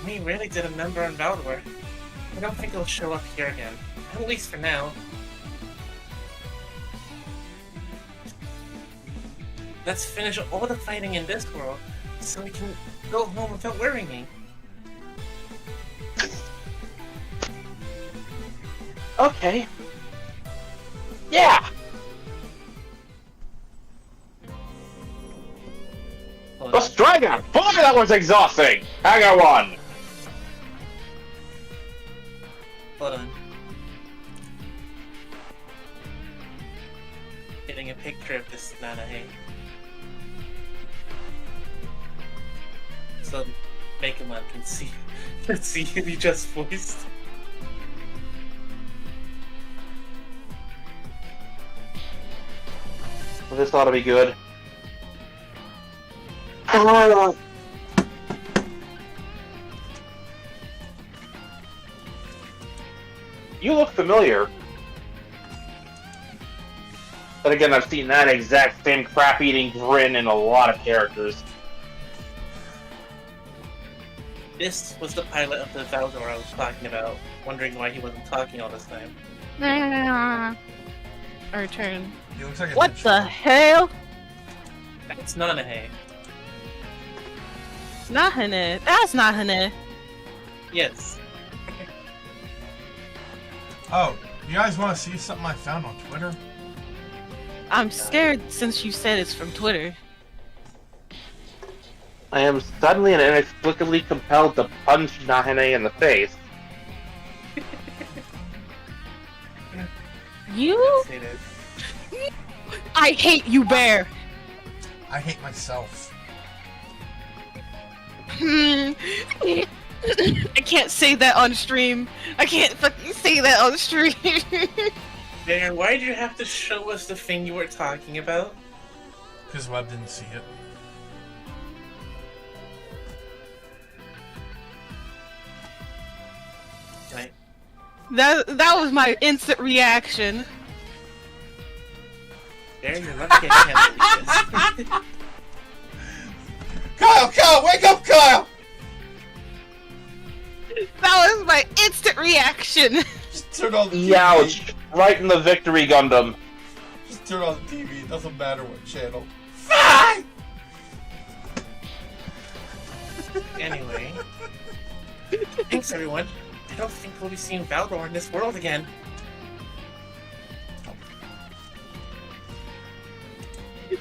We really did a number on Valdor. I don't think it'll show up here again. At least for now. Let's finish all the fighting in this world, so we can go home without worrying. Okay. Yeah! Hold The on. Striker! Boy, that was exhausting! Hang on one! Hold on. Getting a picture of this Nanahe. So make him up and see. Let's see who you just voiced. This ought to be good. You look familiar. But again, I've seen that exact same crap-eating grin in a lot of characters. This was the pilot of the Valdor I was talking about, wondering why he wasn't talking all this time. Our turn. He looks like a What bitch. the hell? That's Nanahe. Nahane. That's Nahane. Yes. Oh, you guys want to see something I found on Twitter? I'm scared since you said it's from Twitter. I am suddenly and inexplicably compelled to punch Nahane in the face. You? Say that. I hate you, Bear. I hate myself. I can't say that on stream. I can't fucking say that on stream. Darren, why did you have to show us the thing you were talking about? Because Webb didn't see it. Right. That was my instant reaction. Darren, you're lucky I can't read this. Kyle, wake up, Kyle! That was my instant reaction. Just turn on the TV. Youch! Right in the victory Gundam. Just turn on the TV. It doesn't matter what channel. Fine! Anyway. Thanks, everyone. I don't think we'll be seeing Valdor in this world again.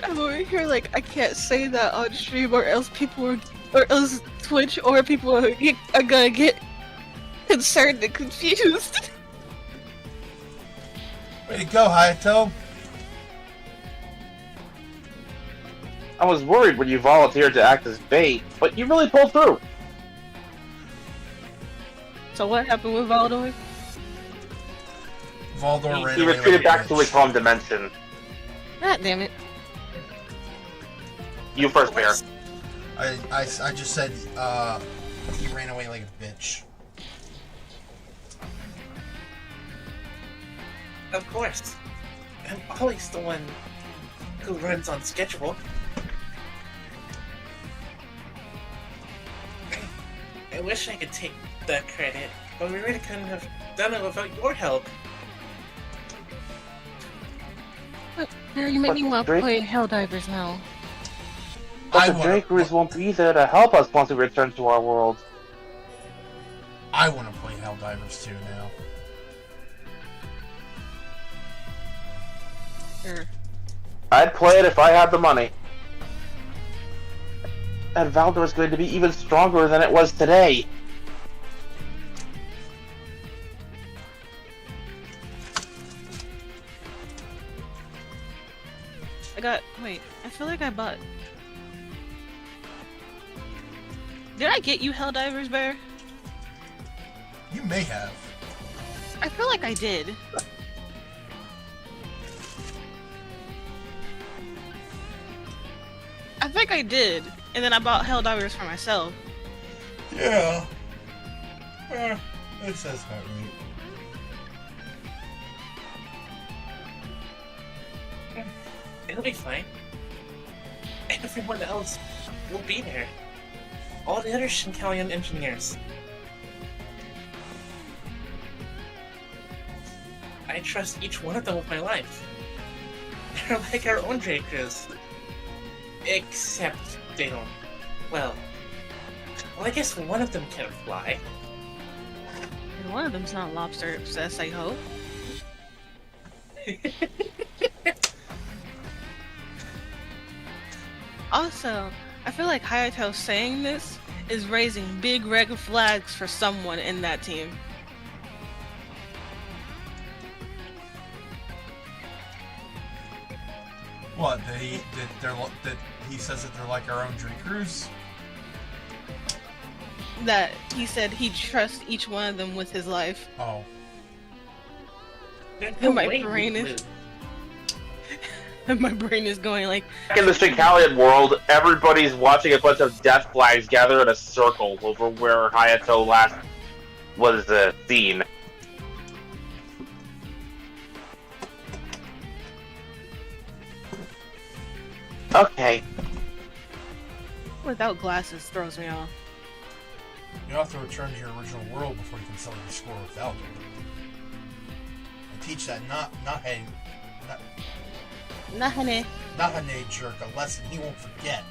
I'm over here like I can't say that on stream, or else or else Twitch, or people are gonna get concerned and confused. Way to go, Hayato. I was worried when you volunteered to act as bait, but you really pulled through. So what happened with VALDOR? VALDOR ran He away retreated like a back to bitch. his home dimension. God damn it. You first, Bear. I just said he ran away like a bitch. Of course. I'm always the one who runs on schedule. I wish I could take the credit, but we really couldn't have done it without your help. You make me want to Drake? play Helldivers now. But the Drakeries won't be there to help us once we return to our world. I want to play Helldivers 2 now. Sure. I'd play it if I had the money. And VALDOR is going to be even stronger than it was today. Wait, I feel like I bought... Did I get you Helldivers, Bear? You may have. I feel like I did. I think I did. And then I bought Helldivers for myself. Yeah. It says that right. It'll be fine. Everyone else will be there. All the other Shinkalian engineers. I trust each one of them with my life. They're like our own Drakers. Except they don't. Well, I guess one of them can fly. And one of them's not lobster obsessed, I hope. Also, I feel like Hayato saying this is raising big red flags for someone in that team. What? That he says that they're like our own Drakers? That he said he'd trust each one of them with his life. Oh. There's And my way brain we is- lose. And my brain is going like, In the Shinkalian world, everybody's watching a bunch of death flags gather in a circle over where Hayato last was seen. Okay. without glasses throws me off. You have to return to your original world before you can settle your score with VALDOR. And teach that Nahane jerk a lesson he won't forget.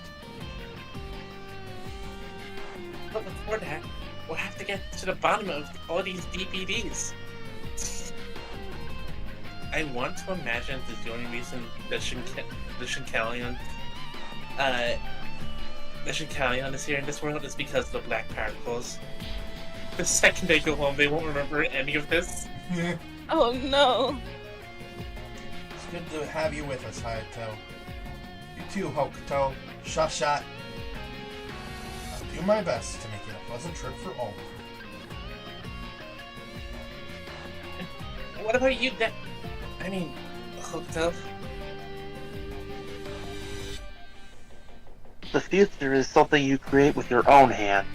But before that, we'll have to get to the bottom of all these DVDs. I want to imagine that the only reason the Shinkalion is here in this world is because of the black particles. The second they go home, they won't remember any of this. Oh no! It's good to have you with us, Hayato. You too, Hokuto. Shot. I'll do my best to make it a pleasant trip for all of you. What about you, Hokuto? The future is something you create with your own hands.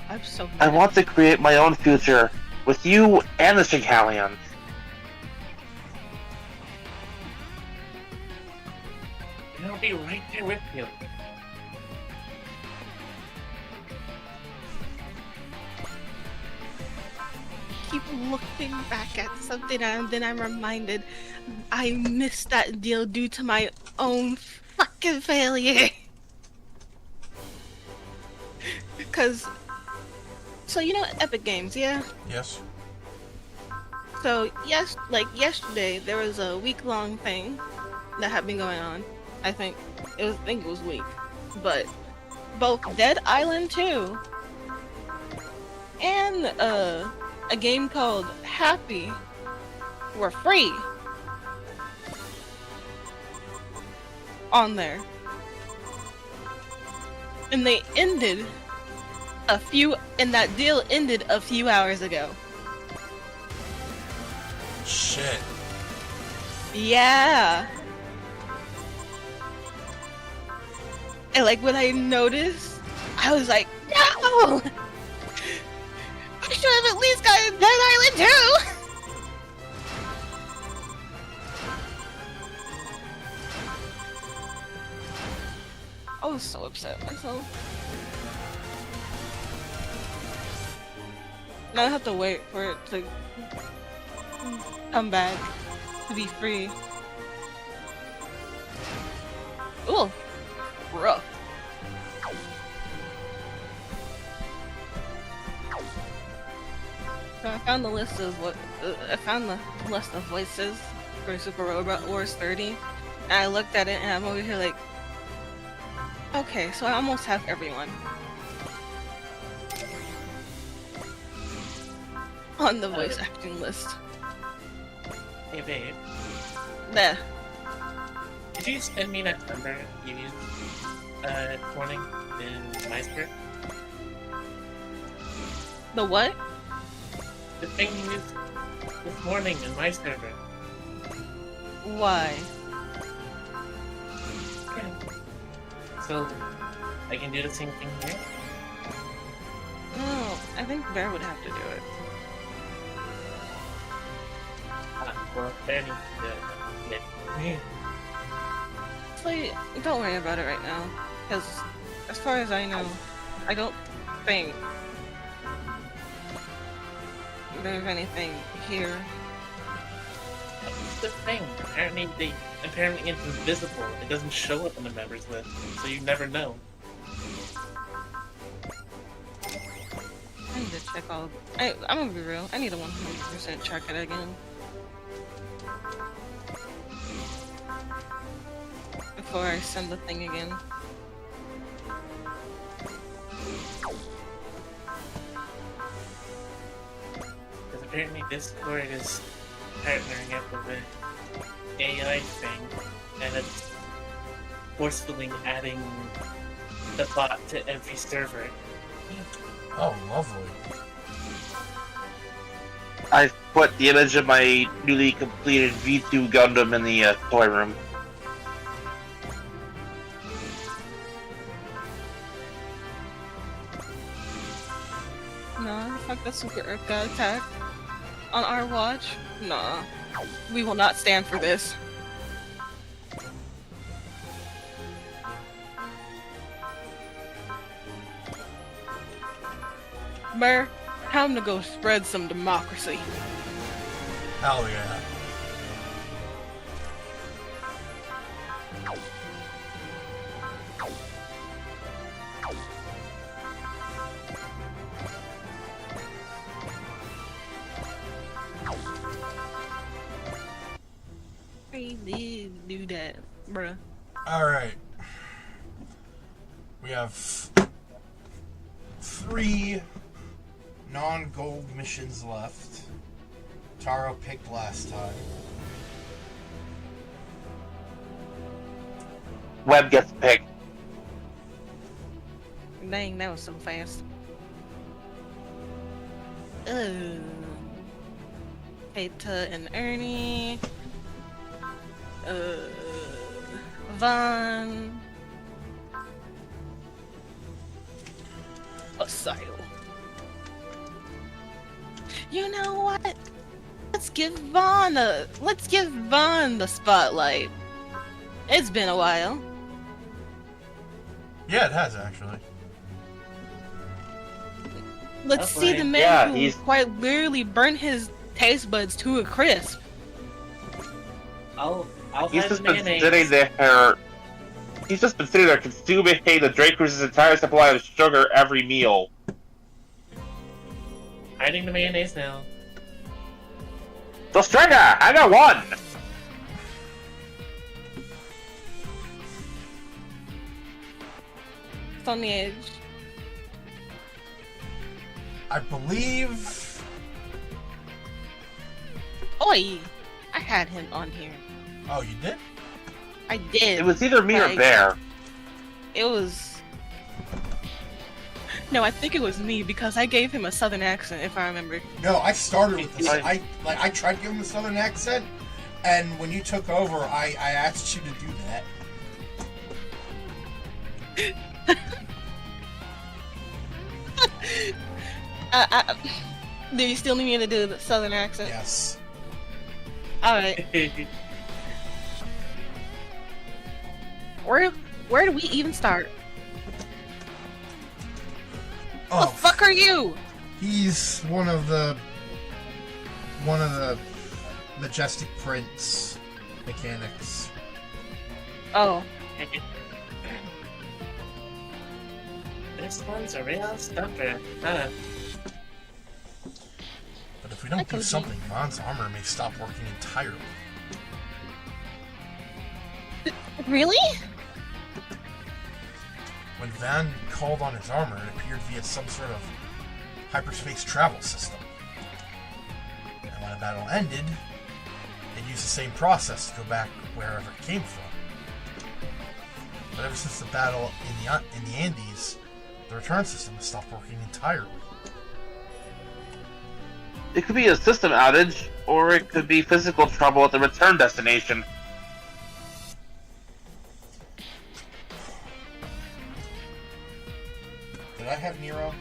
I'm so I want to create my own future with you and the Shinkalians. And I'll be right there with you. keep looking back at something and then I'm reminded I missed that deal due to my own fucking failure. So you know Epic Games, yeah? Yes. So yesterday there was a week-long thing that had been going on. I think it was week. But both Dead Island 2 and a game called Happy were free. on there. And they ended and that deal ended a few hours ago. Shit. Yeah. And like when I noticed, I was like, no! I should have at least gotten Dead Island too! I was so upset with myself. Now I have to wait for it to come back to be free. Ooh, rough. So I found the list of voices for Super Robot Wars 30, and I looked at it, and I'm over here like, okay, so I almost have everyone on the voice acting list. Hey babe, There. did you send me that number you used this morning in my script? The what? The thing you used this morning in my server. Why? So, I can do the same thing here? No, I think Bear would have to do it. Well, Bear needs to do it. Yeah. It's like, don't worry about it right now, because as far as I know, I don't think there's anything here. That's the thing. Apparently it's invisible. It doesn't show up on the members list, so you never know. I need to check all. I'm gonna be real. I need to 100% check it again before I send the thing again. Because apparently Discord is partnering up with an AI thing, and it's forcefully adding the bot to every server. Oh, lovely. I put the image of my newly completed V2 Gundam in the toy room. No, fuck the Super Earth God attack on our watch. Nah, we will not stand for this. Mer, time to go spread some democracy. Hell yeah. I did do that, bruh. Alright. We have 3 non-gold missions left. Taro picked last time. Web gets picked. Dang, that was so fast. Peta and Ernie. Vaughn. Asyle. You know what? Let's give Vaughn the spotlight. It's been a while. Yeah, it has actually. Let's see the man who quite literally burnt his taste buds to a crisp. He's just been sitting there. He's just been sitting there consuming the Drake Cruise's entire supply of sugar every meal. Hiding the mayonnaise now. So Stringer, I got one. It's on the edge. I believe. Oi! I had him on here. Oh, you did? I did. It was either me or Like- Bear. It was. No, I think it was me because I gave him a southern accent, if I remember. No, I started with this. Right. I tried to give him a southern accent, and when you took over, I asked you to do that. Do you still need me to do the southern accent? Yes. Alright. Where do we even start? Who the Oh, fuck are you? he's one of the Majestic Prince mechanics. Oh. This one's a real stumper. Huh. But if we don't That do could be. something, Von's armor may stop working entirely. Really? When Van called on his armor, it appeared via some sort of hyperspace travel system. And when the battle ended, it used the same process to go back wherever it came from. But ever since the battle in the Andes, the return system has stopped working entirely. It could be a system outage, or it could be physical trouble at the return destination. Did I have Nero?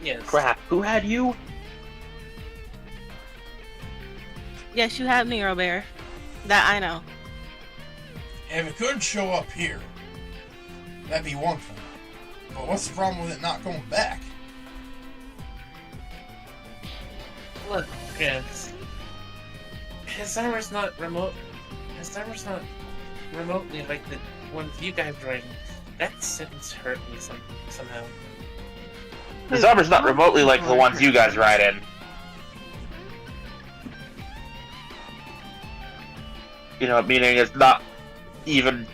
Yes. Crap, who had you? Yes, you have Nero Bear. That I know. If it could show up here, that'd be one thing. But what's the problem with it not going back? Look, Chris. His armor's not remote. His armor's not remotely like the ones you guys are riding. That sentence hurt me somehow. His armor's not remotely like the ones you guys ride in. You know, meaning it's not even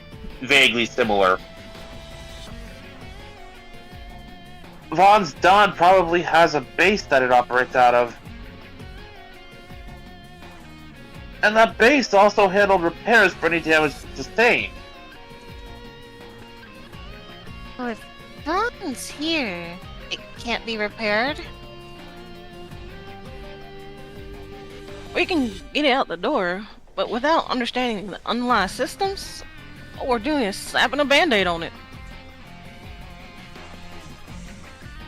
vaguely similar. Vaughn's Dawn probably has a base that it operates out of. And that base also handled repairs for any damage sustained. Oh, if Dawn's here, it can't be repaired. We can get it out the door, but without understanding the underlying systems, all we're doing is slapping a band-aid on it.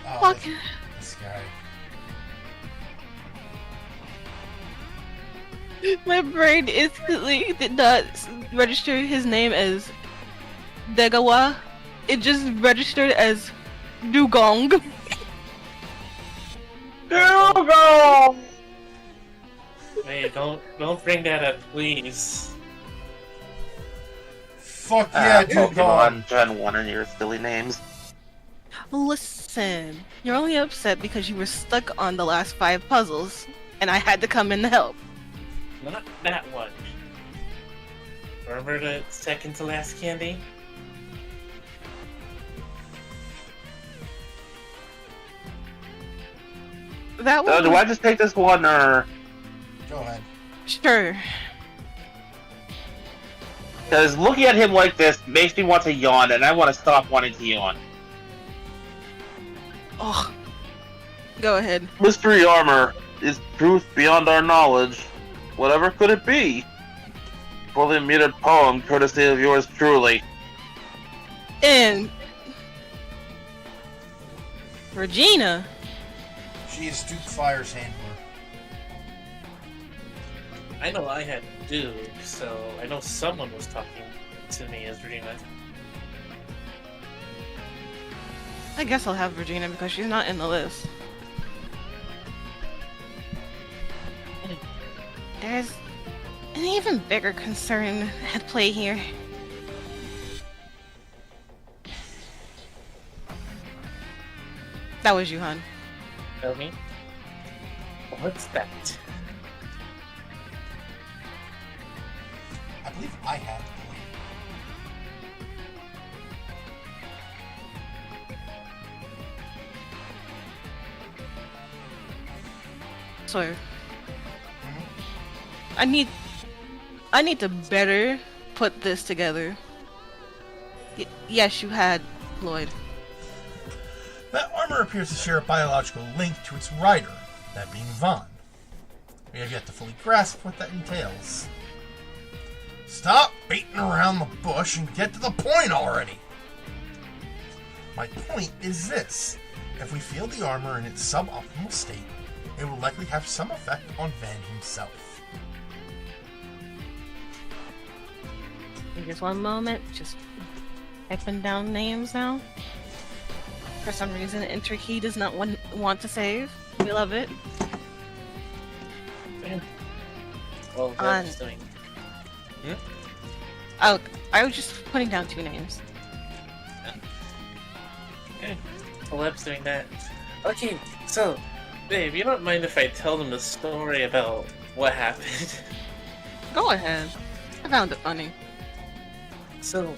Oh, Fuck. this guy. My brain instantly did not register his name as Degawa. It just registered as Dugong. Hugo! Hey, don't bring that up, please. Fuck yeah, Dugong. Pokemon Gen 1 and your silly names. Listen, you're only upset because you were stuck on the last 5 puzzles, and I had to come in to help. Not that one. Remember the second to last candy? That So one? do I just take this one, or... Go ahead. Sure. Because looking at him like this makes me want to yawn, and I want to stop wanting to yawn. Oh. Go ahead. Mystery armor is truth beyond our knowledge. Whatever could it be? Fully metered poem, courtesy of yours truly. And Regina. She is Duke Fire's handler. I know I had Duke, so I know someone was talking to me as Regina. I guess I'll have Regina because she's not in the list. There's an even bigger concern at play here. That was you, hon. Tell me? What's that? I believe I had it. Sawyer. I need to better put this together. Yes, you had, Lloyd. That armor appears to share a biological link to its rider, that being Vaughn. We have yet to fully grasp what that entails. Stop beating around the bush and get to the point already! My point is this. If we field the armor in its suboptimal state, it will likely have some effect on Van himself. Just one moment, just typing down names now. For some reason, Enter key does not want to save. We love it. Well, that's doing. Oh, I was just putting down 2 names. Okay. Celeb's doing that. Okay, so, babe, you don't mind if I tell them the story about what happened? Go ahead. I found it funny. So,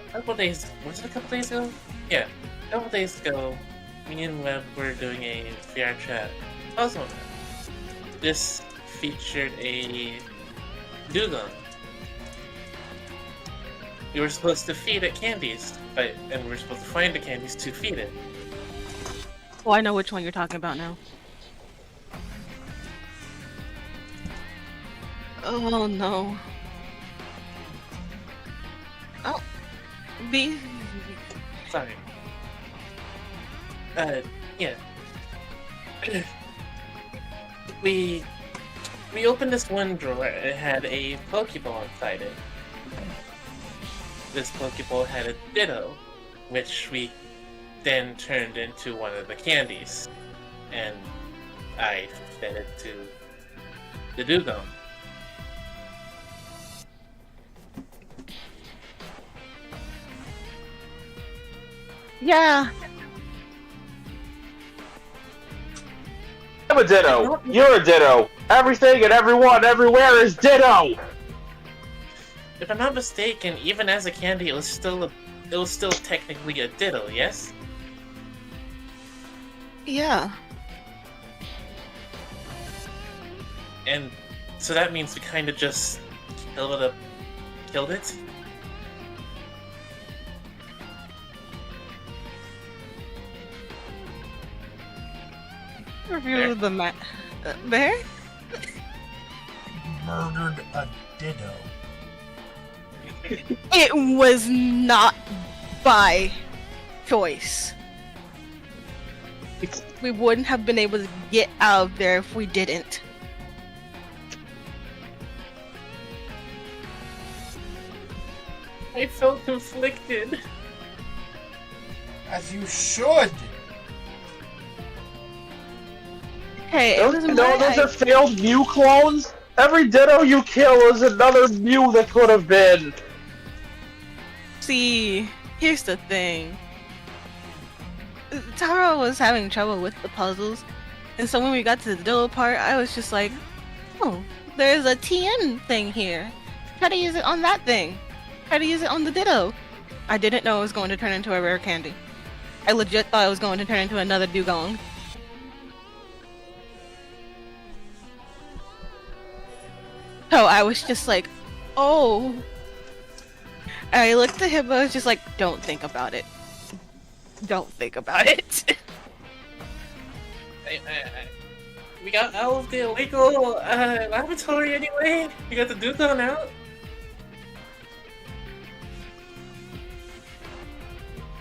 a couple days, was it a couple days ago? Yeah, a couple days ago, me and Webb were doing a VR chat puzzle map. This featured a dugong. We were supposed to feed it candies, and we were supposed to find the candies to feed it. Oh, I know which one you're talking about now. Oh no. Oh, B. Sorry. Yeah. We opened this one drawer, it had a Pokeball inside it. This Pokeball had a Ditto, which we then turned into one of the candies. And I fed it to the dugong. Yeah. I'm a Ditto. You're a Ditto. Everything and everyone everywhere is Ditto. If I'm not mistaken, even as a candy, it was still technically a Ditto, yes? Yeah. And so that means we kind of just killed it. Review the Bear? Murdered a Ditto. It was not by choice. We wouldn't have been able to get out of there if we didn't. I felt conflicted. As you should! Hey, it was Those are failed Mew clones. Every Ditto you kill is another Mew that could have been. See, here's the thing. Taro was having trouble with the puzzles, and so when we got to the Ditto part, I was just like, oh, there's a TN thing here. Try to use it on that thing. Try to use it on the Ditto. I didn't know it was going to turn into a rare candy. I legit thought it was going to turn into another dugong. So I was just like, oh. I looked at him, I was just like, don't think about it. Don't think about it. We got out of the illegal laboratory anyway. We got the dugong out.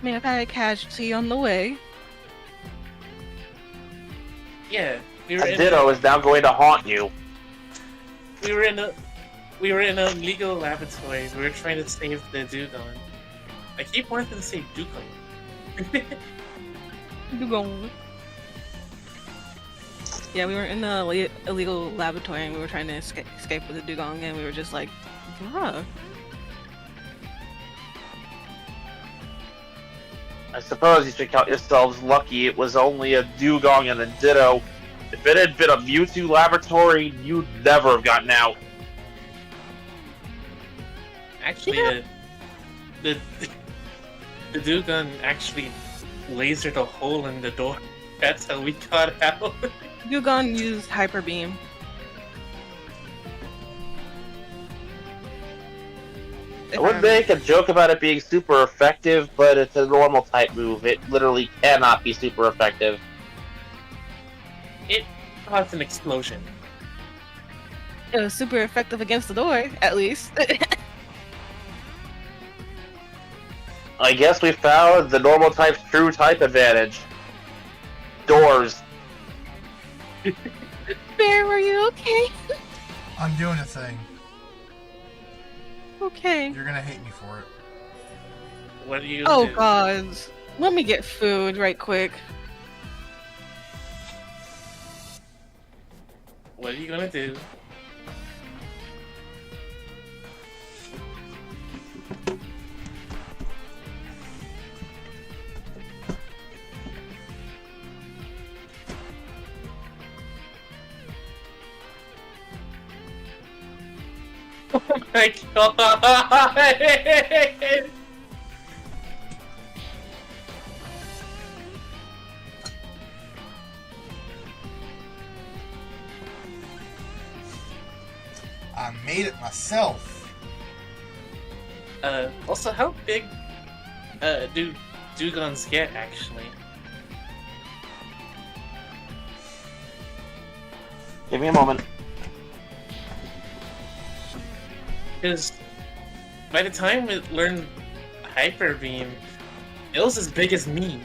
May have had a casualty on the way. Yeah, we were A Ditto is now going to haunt you. We were in a legal laboratory. We were trying to save the dugong. I keep wanting to say dugong. Dugong. Yeah, we were in the illegal laboratory and we were trying to escape with the dugong, and we were just like, bruh. I suppose you should count yourselves lucky it was only a dugong and a Ditto. If it had been a Mewtwo laboratory, you'd never have gotten out. Actually, Yeah. the dugong actually lasered a hole in the door. That's how we got out. Dugong used Hyper Beam. I would make a joke about it being super effective, but it's a normal type move. It literally cannot be super effective. It caused an explosion. It was super effective against the door, at least. I guess we found the normal type's true type advantage. Doors. Bear, were you okay? I'm doing a thing. Okay. You're gonna hate me for it. What do you Oh do? god. Let me get food right quick. What are you gonna do? Oh my god! I made it myself. Also, how big do Dugons get, actually? Give me a moment. Because by the time we learned Hyper Beam, it was as big as me.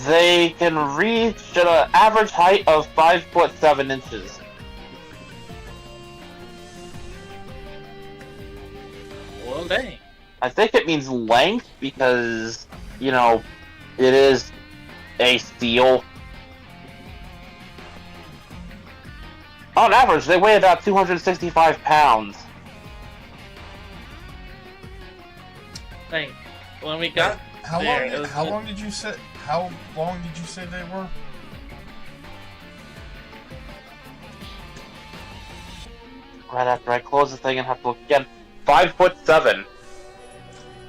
They can reach an average height of 5'7". Well, dang. I think it means length because, you know, it is a steel. On average, they weigh about 265 pounds. Dang. When we got How there, it was How long did you say they were? Right after I close the thing and have to look again. 5'7".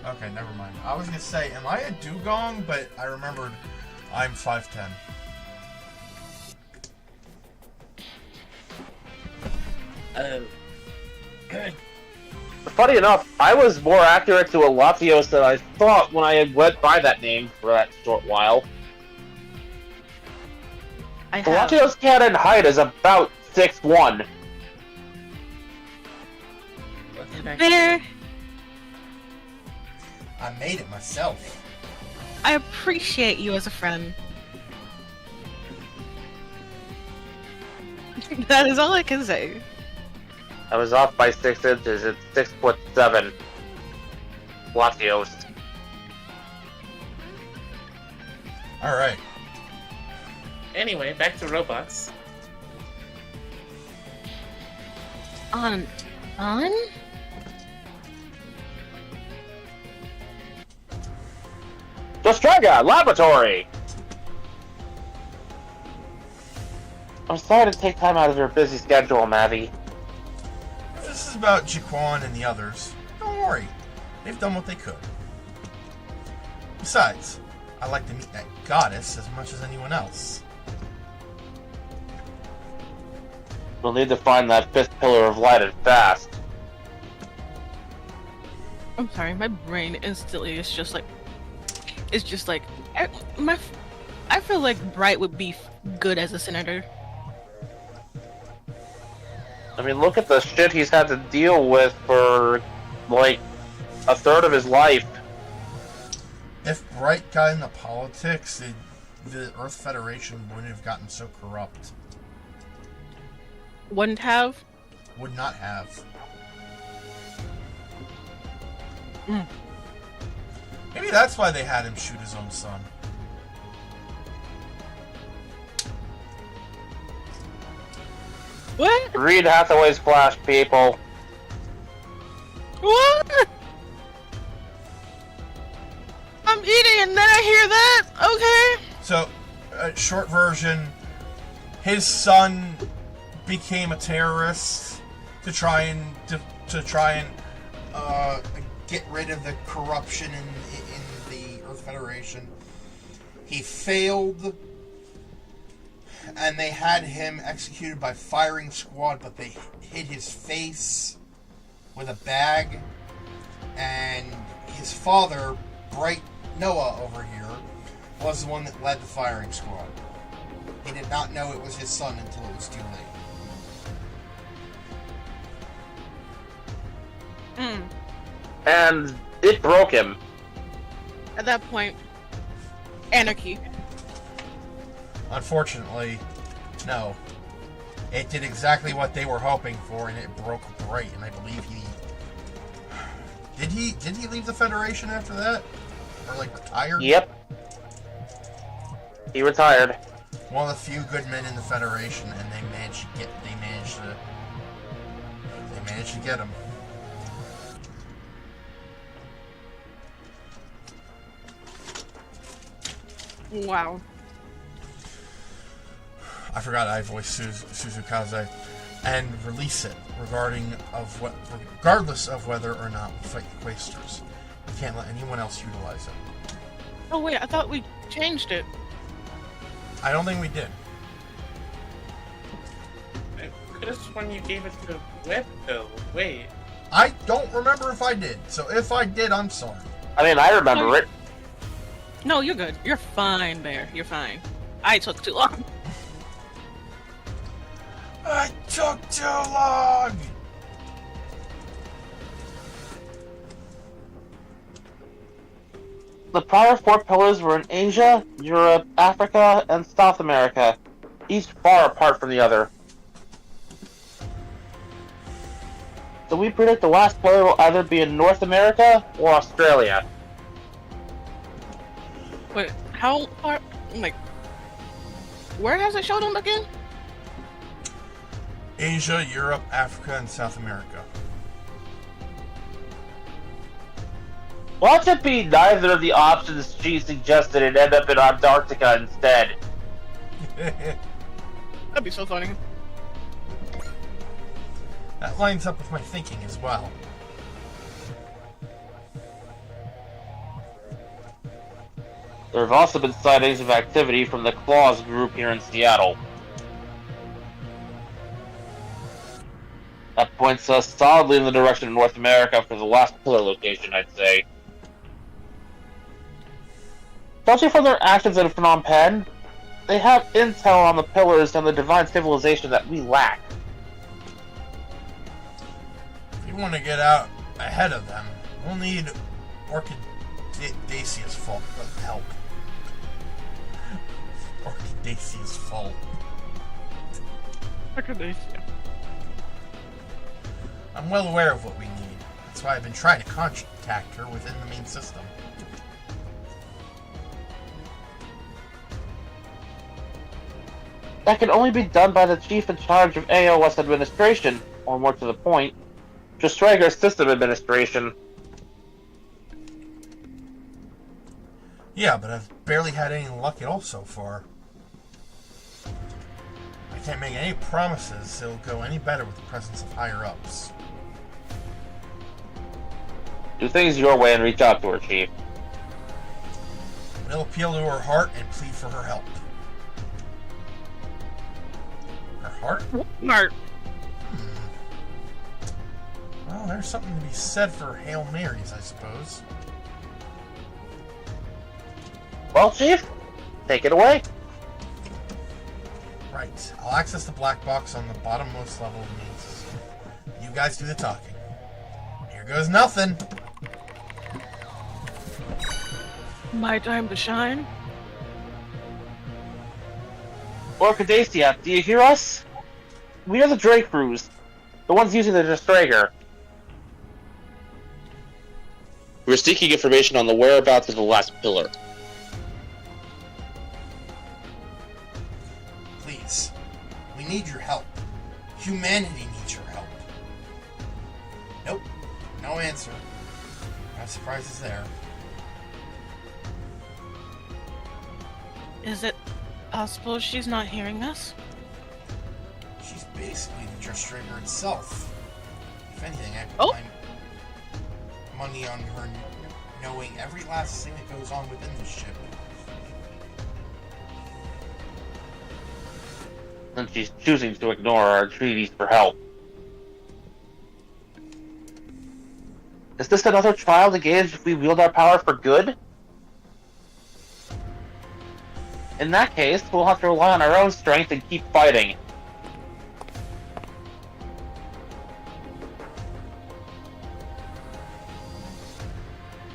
Okay, never mind. I was gonna say, am I a dugong? But I remembered I'm 5'10". Funny enough, I was more accurate to a Latios than I thought when I went by that name for that short while. I The have. Latios cannon height is about 6'1". Bear, I made it myself. I appreciate you as a friend. That is all I can say. I was off by 6 inches. It's 6'7". Latios. All right. Anyway, back to robots. On? Dostrega Laboratory! I'm sorry to take time out of your busy schedule, Mavi. This is about Jaquan and the others. Don't worry. They've done what they could. Besides, I like to meet that goddess as much as anyone else. We'll need to find that fifth pillar of light and fast. I'm sorry, my brain instantly is just like, I feel like Bright would be good as a senator. I mean, look at the shit he's had to deal with for, like, a third of his life. If Bright got into politics, the Earth Federation wouldn't have gotten so corrupt. Wouldn't have? Would not have. Maybe that's why they had him shoot his own son. What? Read Hathaway's Flash, people. What? I'm eating and then I hear that? Okay. So, short version, his son became a terrorist to try and get rid of the corruption in the Earth Federation. He failed. and they had him executed by firing squad, but they hit his face with a bag, and his father, Bright Noah over here, was the one that led the firing squad. He did not know it was his son until it was too late. And it broke him. At that point, anarchy. Unfortunately, no. It did exactly what they were hoping for, and it broke Bright, and I believe he... Did he leave the Federation after that? Or, like, retire? Yep. He retired. One of the few good men in the Federation, and they managed to get him. Wow. I forgot I voiced Suzukaze, and release it regardless of whether or not we fight the Quasters. We can't let anyone else utilize it. Oh wait, I thought we changed it. I don't think we did. This one you gave it to Web, though. Wait. I don't remember if I did, so if I did, I'm sorry. I mean, I remember it. No, you're good. You're fine, Bear. You're fine. I took too long. I took too long! The prior 4 pillars were in Asia, Europe, Africa, and South America, each far apart from the other. So we predict the last pillar will either be in North America or Australia. Wait, how far? Like, where has it showed them again? Asia, Europe, Africa, and South America. Watch it be neither of the options she suggested and end up in Antarctica instead. That'd be so funny. That lines up with my thinking as well. There have also been sightings of activity from the Claws group here in Seattle. That points us solidly in the direction of North America for the last pillar location, I'd say. Judging from their actions in Phnom Penh, they have intel on the pillars and the divine civilization that we lack. If you want to get out ahead of them, we'll need Orchidacea's help. Orchidacea's fault. Orchidacia. I'm well aware of what we need. That's why I've been trying to contact her within the main system. That can only be done by the chief in charge of AOS administration, or more to the point, Strager system administration. Yeah, but I've barely had any luck at all so far. I can't make any promises it'll go any better with the presence of higher-ups. Do things your way and reach out to her, Chief. We'll appeal to her heart and plead for her help. Her heart? Smart. Well, there's something to be said for Hail Marys, I suppose. Well, Chief, take it away. Right. I'll access the black box on the bottommost level of the main system. You guys do the talking. Here goes nothing. My time to shine. Orchidacia, do you hear us? We are the Drake crews, the ones using the Strager. We're seeking information on the whereabouts of the last pillar. Please. We need your help. Humanity needs your help. Nope. No answer. No surprises there. Is it possible she's not hearing us? She's basically the Stranger itself. If anything, I Oh. put my money on her knowing every last thing that goes on within the ship. since she's choosing to ignore our entreaties for help. Is this another trial to gauge if we wield our power for good? In that case, we'll have to rely on our own strength and keep fighting.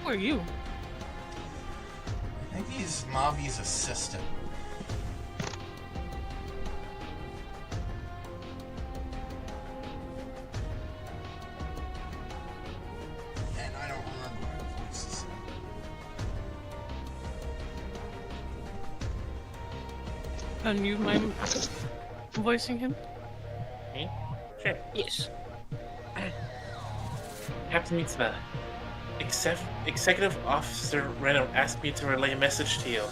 Who are you? I think he's Mavi's assistant. And I don't remember what his voice is. And you mind voicing him? Me? Sure. Yes. Captain Mitzvah, Executive Officer Reno asked me to relay a message to you.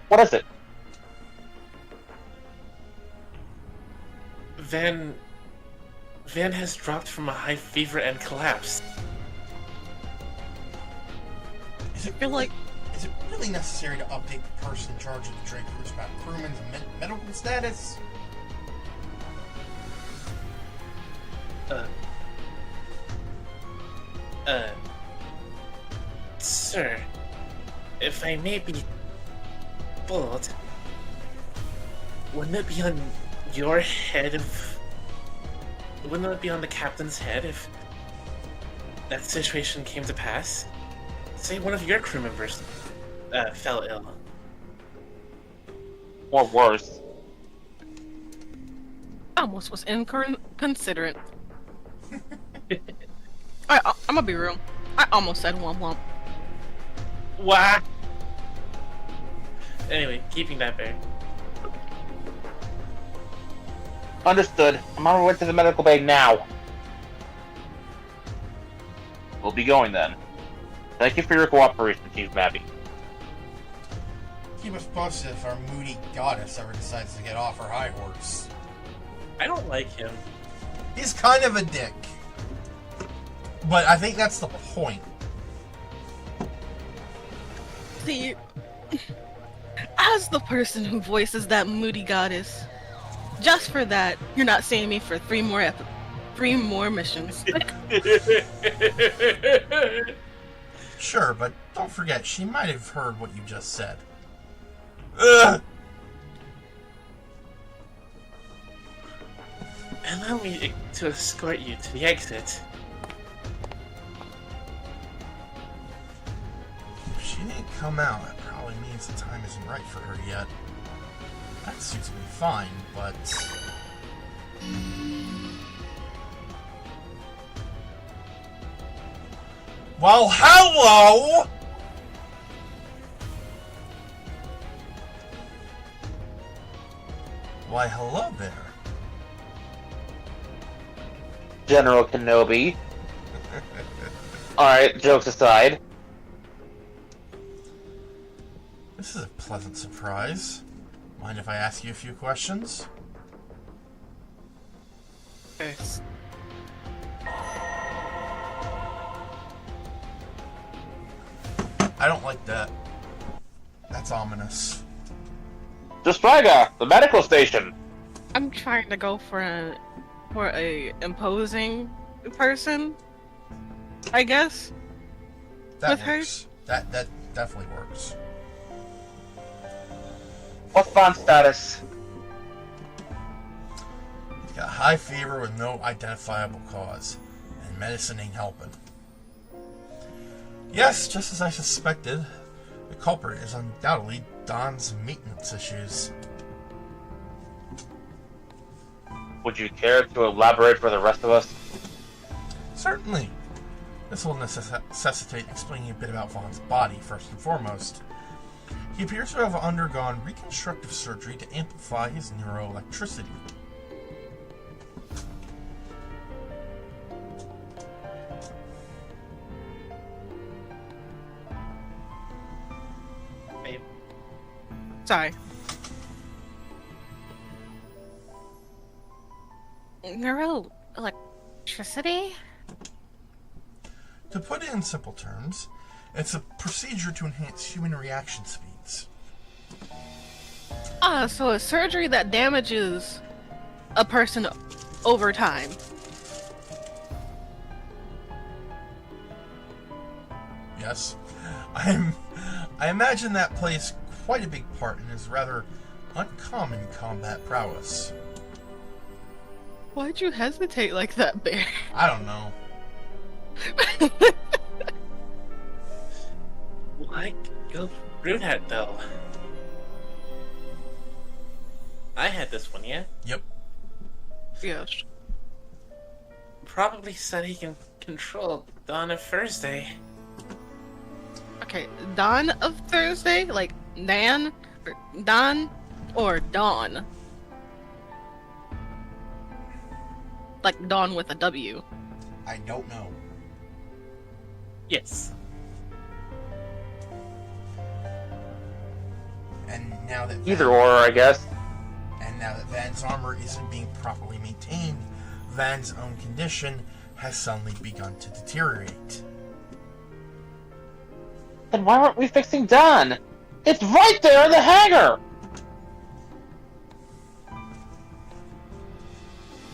What is it? Van has dropped from a high fever and collapsed. Is it I feel like Is it really necessary to update the person in charge of the Draco's about crewman's medical status? Sir, if I may be bold, wouldn't it be on your head if... Wouldn't it be on the captain's head if that situation came to pass? Say one of your crew members fell ill. Or worse. almost was inconsiderate. I'm gonna be real. I almost said womp womp. What? Anyway, keeping that there. Understood. I'm on my way to the medical bay now. We'll be going then. Thank you for your cooperation, Chief Mabby. Keep us posted if our moody goddess ever decides to get off her high horse. I don't like him. He's kind of a dick. But I think that's the point. See, as the person who voices that moody goddess, just for that, you're not seeing me for 3 more missions. Sure, but don't forget, she might have heard what you just said. Ugh! Allow me to escort you to the exit. If she didn't come out, that probably means the time isn't right for her yet. That suits me fine, but... Well, hello! Why, hello there. General Kenobi. Alright, jokes aside. This is a pleasant surprise. Mind if I ask you a few questions? Yes. I don't like that. That's ominous. Destraga, the medical station. I'm trying to go for a imposing person, I guess. That With her? works. That definitely works. What's Vaughn's status? He's got high fever with no identifiable cause, and medicine ain't helping. Yes, just as I suspected, the culprit is undoubtedly Don's maintenance issues. Would you care to elaborate for the rest of us? Certainly. This will necessitate explaining a bit about Vaughn's body, first and foremost. He appears to have undergone reconstructive surgery to amplify his neuroelectricity. Babe. Sorry. Neuroelectricity? To put it in simple terms, it's a procedure to enhance human reaction speeds. Ah, so a surgery that damages a person over time. Yes. I imagine that plays quite a big part in his rather uncommon combat prowess. Why'd you hesitate like that, Bear? I don't know. Why go through that though? I had this one, yeah? Yep. Yes. Probably said he can control Dawn of Thursday. Okay, Dawn of Thursday? Like Dan? Or Don? Or Dawn? Like Dawn with a W. I don't know. Yes. And now that Either or, I guess. And now that Van's armor isn't being properly maintained, Van's own condition has suddenly begun to deteriorate. Then why weren't we fixing Don? It's right there in the hangar!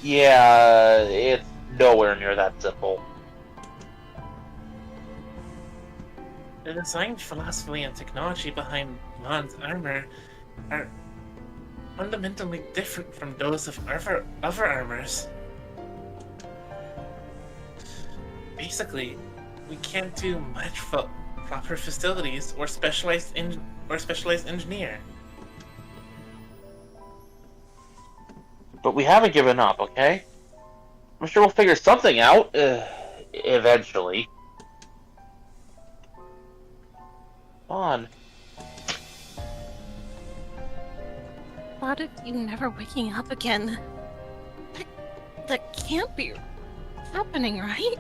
Yeah, it's nowhere near that simple. The design philosophy and technology behind Vaughn's armor are fundamentally different from those of other armors. Basically, we can't do much for proper facilities or specialized engineer. But we haven't given up, okay? I'm sure we'll figure something out, eventually. On. Thought of you never waking up again. That can't be happening, right?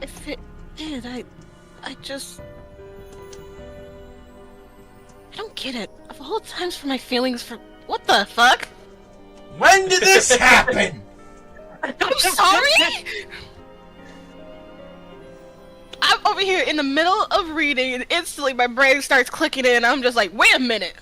If it did, I just... I don't get it. Of all times for my feelings for... What the fuck? When did this happen? I'm sorry? I'm over here in the middle of reading and instantly my brain starts clicking in. I'm just like, wait a minute.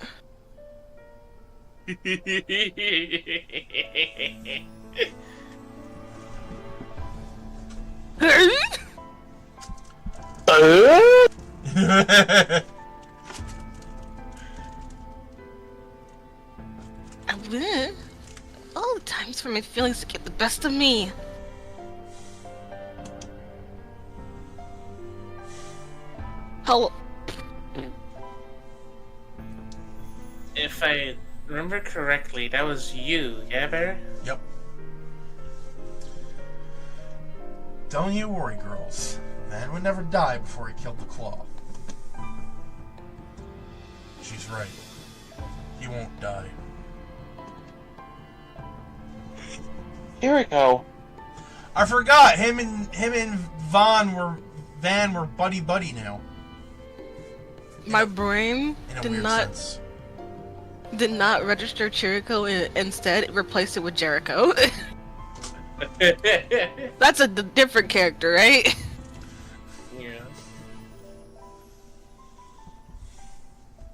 All the times for my feelings to get the best of me. Hello. If I remember correctly, that was you, yeah, Bear? Yep. Don't you worry, girls. Man would never die before he killed the Claw. She's right. He won't die. Jericho. I forgot. Him and Van were buddy now. My brain In a did weird not sense. did not register Chirico and instead replaced it with Jericho. That's a different character, right? Yeah.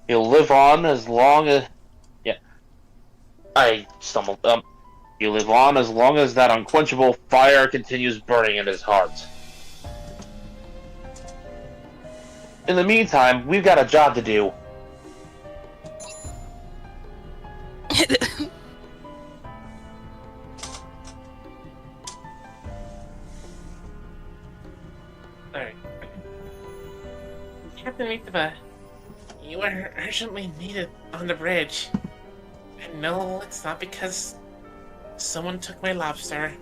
He'll live on as long as... Yeah. I stumbled. He'll live on as long as that unquenchable fire continues burning in his heart. In the meantime, we've got a job to do. Alright. Captain Mitsuba, you are urgently needed on the bridge. And no, it's not because someone took my lobster.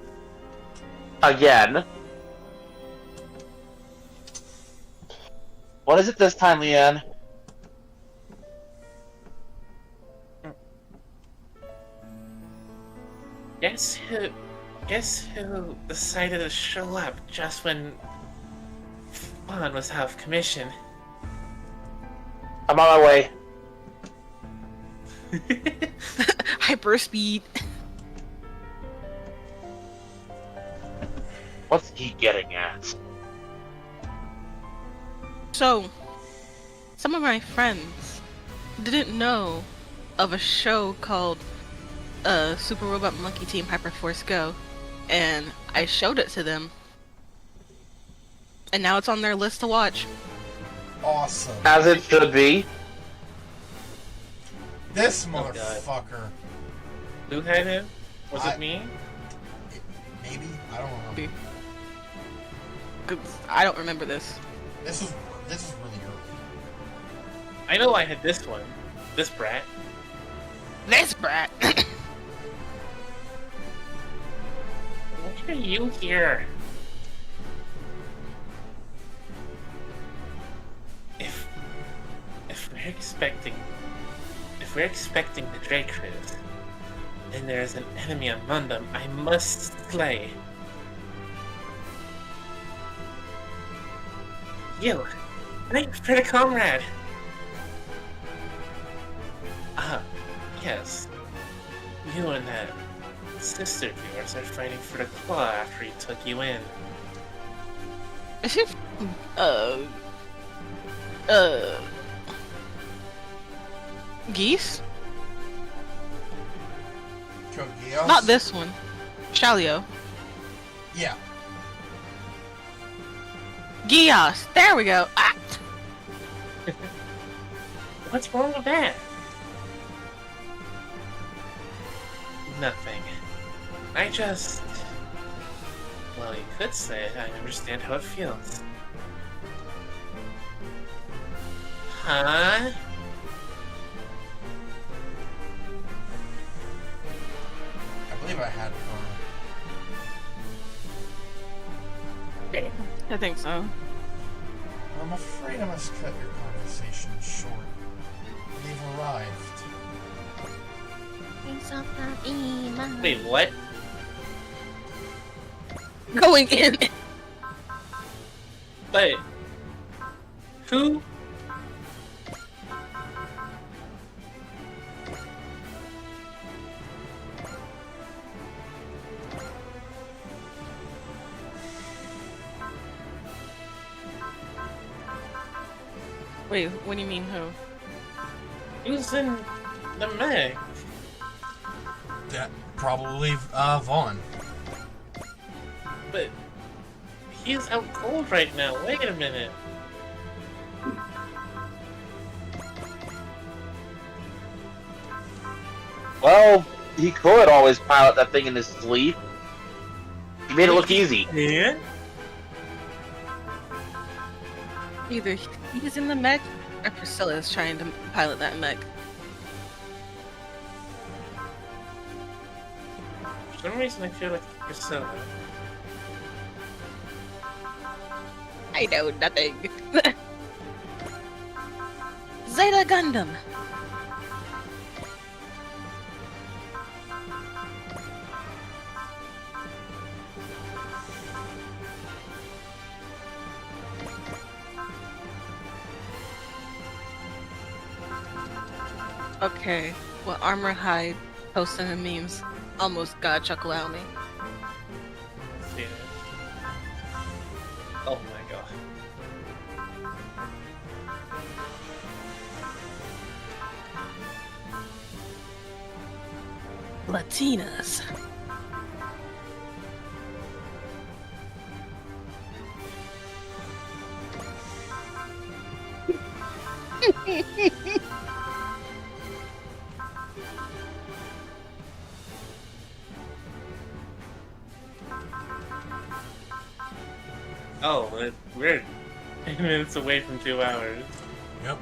Again. What is it this time, Leanne? Guess who decided to show up just when Fawn was out of commission? I'm on my way. Hyper speed. What's he getting at? So, some of my friends didn't know of a show called Super Robot Monkey Team Hyperforce Go, and I showed it to them, and now it's on their list to watch. Awesome. As it should be. This Oh, God. motherfucker. Who had him? Was it me? Maybe? I don't remember. 'Cause I don't remember this. This is really early. I know I had this one. This brat. This brat. What are you here? If we're expecting the Dracris, then there is an enemy among them I must slay. You, thanks for the comrade. Yes. You and that sister of yours are fighting for the claw after he took you in. Geese? Kogios? Not this one. Shalio. Yeah. Gios. There we go. Ah. What's wrong with that? Nothing. I just... Well, you could say I understand how it feels. Huh? I believe I had her. I think so. I'm afraid I must cut your conversation short. They've arrived. Wait, what? Going in. But... Who? Wait, what do you mean who? Who's in the mech? That probably Vaughn. But... He's out cold right now. Wait a minute. Well, he could always pilot that thing in his sleep. He made it look easy. Yeah? Either he's in the mech or Priscilla is trying to pilot that mech. For some reason I feel like Priscilla. I know nothing. Zeta Gundam. Okay, well, Armor Hide posting the memes almost got a chuckle out of me. See it. Oh my god. Latinas. Oh, we're 10 minutes away from 2 hours. Yep.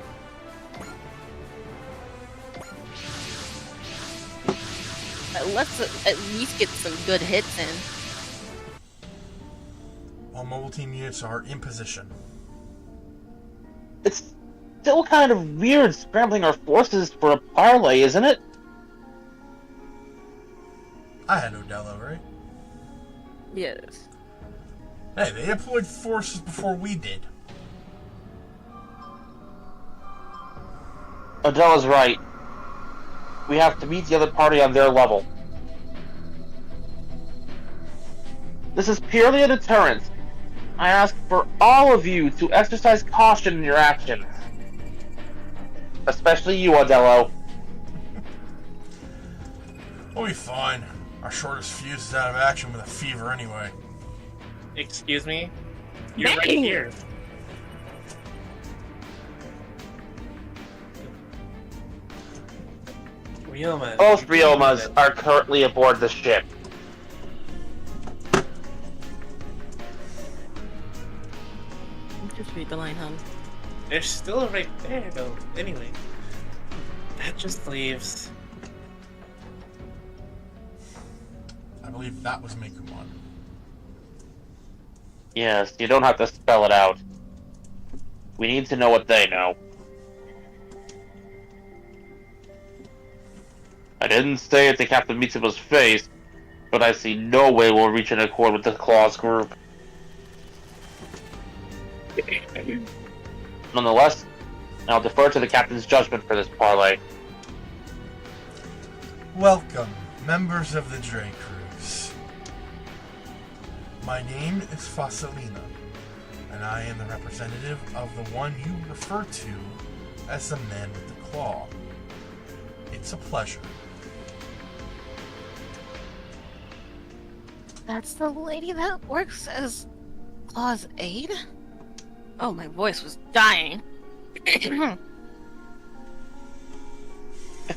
Let's at least get some good hits in. All mobile team units are in position. It's still kind of weird scrambling our forces for a parlay, isn't it? I had Odello, right? Yes. Hey, they deployed forces before we did. Adela's right. We have to meet the other party on their level. This is purely a deterrent. I ask for all of you to exercise caution in your actions. Especially you, Odello. We'll be fine. Our shortest fuse is out of action with a fever anyway. Excuse me? You're right Dang. here. Ryoma. Both Ryomas are currently aboard the ship. Just read the line, hon. They're still right there, though. Anyway, that just leaves. I believe that was Mekumon. Yes, you don't have to spell it out. We need to know what they know. I didn't say it to Captain Mitsuba's face, but I see no way we'll reach an accord with the Claws group. Nonetheless, I'll defer to the Captain's judgment for this parlay. Welcome, members of the Dre Cruise. My name is Fasalina, and I am the representative of the one you refer to as the Man with the Claw. It's a pleasure. That's the lady that works as Claw's aide? Oh, my voice was dying. If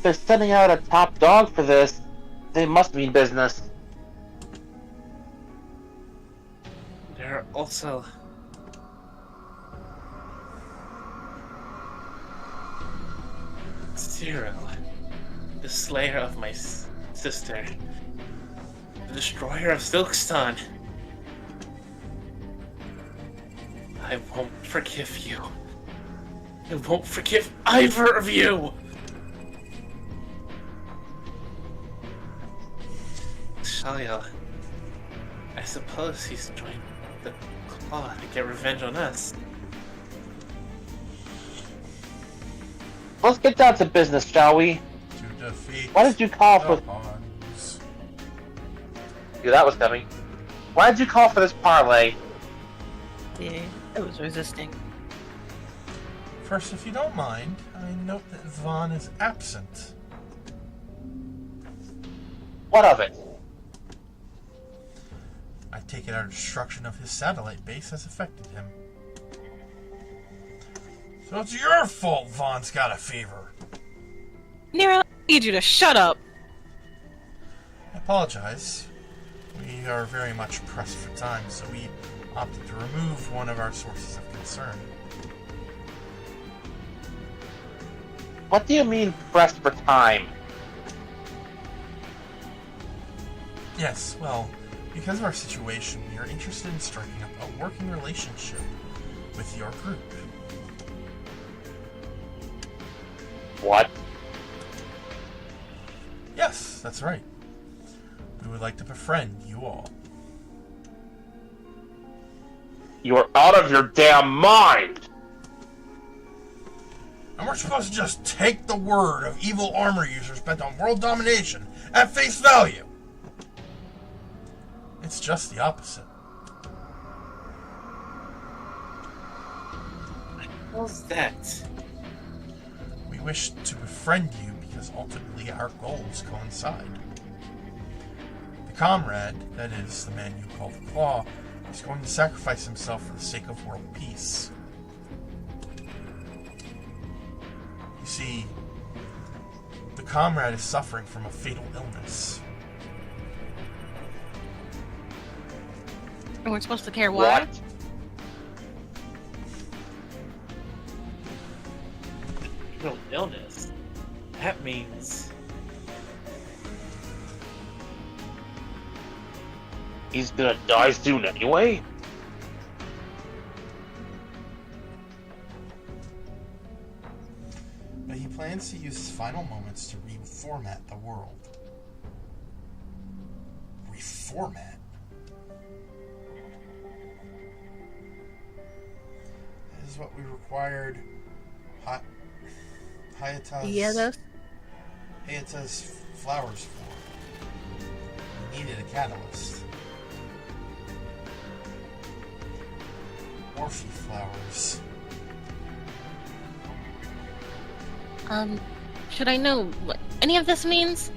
they're sending out a top dog for this, they must mean business. There are also. Zero, the slayer of my sister, the destroyer of Silkston. I won't forgive you. I won't forgive either of you! Shalia, I suppose he's joined the Claw to get revenge on us. Let's get down to business, shall we? To defeat Why did you call for... the Huns. Yeah, that was coming. Why did you call for this parlay? Yeah, I was resisting. First, if you don't mind, I note that Vaughn is absent. What of it? I take it our destruction of his satellite base has affected him. So it's your fault Vaughn's got a fever. Nero, I need you to shut up. I apologize. We are very much pressed for time, so we opted to remove one of our sources of concern. What do you mean pressed for time? Yes, well, because of our situation, we are interested in striking up a working relationship with your group. What? Yes, that's right. We would like to befriend you all. You're out of your damn mind! And we're supposed to just take the word of evil armor users bent on world domination at face value. It's just the opposite. How's that? We wish to befriend you because ultimately our goals coincide. The comrade, that is, the man you call the Claw, is going to sacrifice himself for the sake of world peace. You see, the comrade is suffering from a fatal illness. And we're supposed to care why? What? No illness. That means. He's gonna die soon anyway? But he plans to use his final moments to reformat the world. Reformat? That is what we required Hayata's flowers for. We needed a catalyst. Orphe flowers. Should I know what any of this means?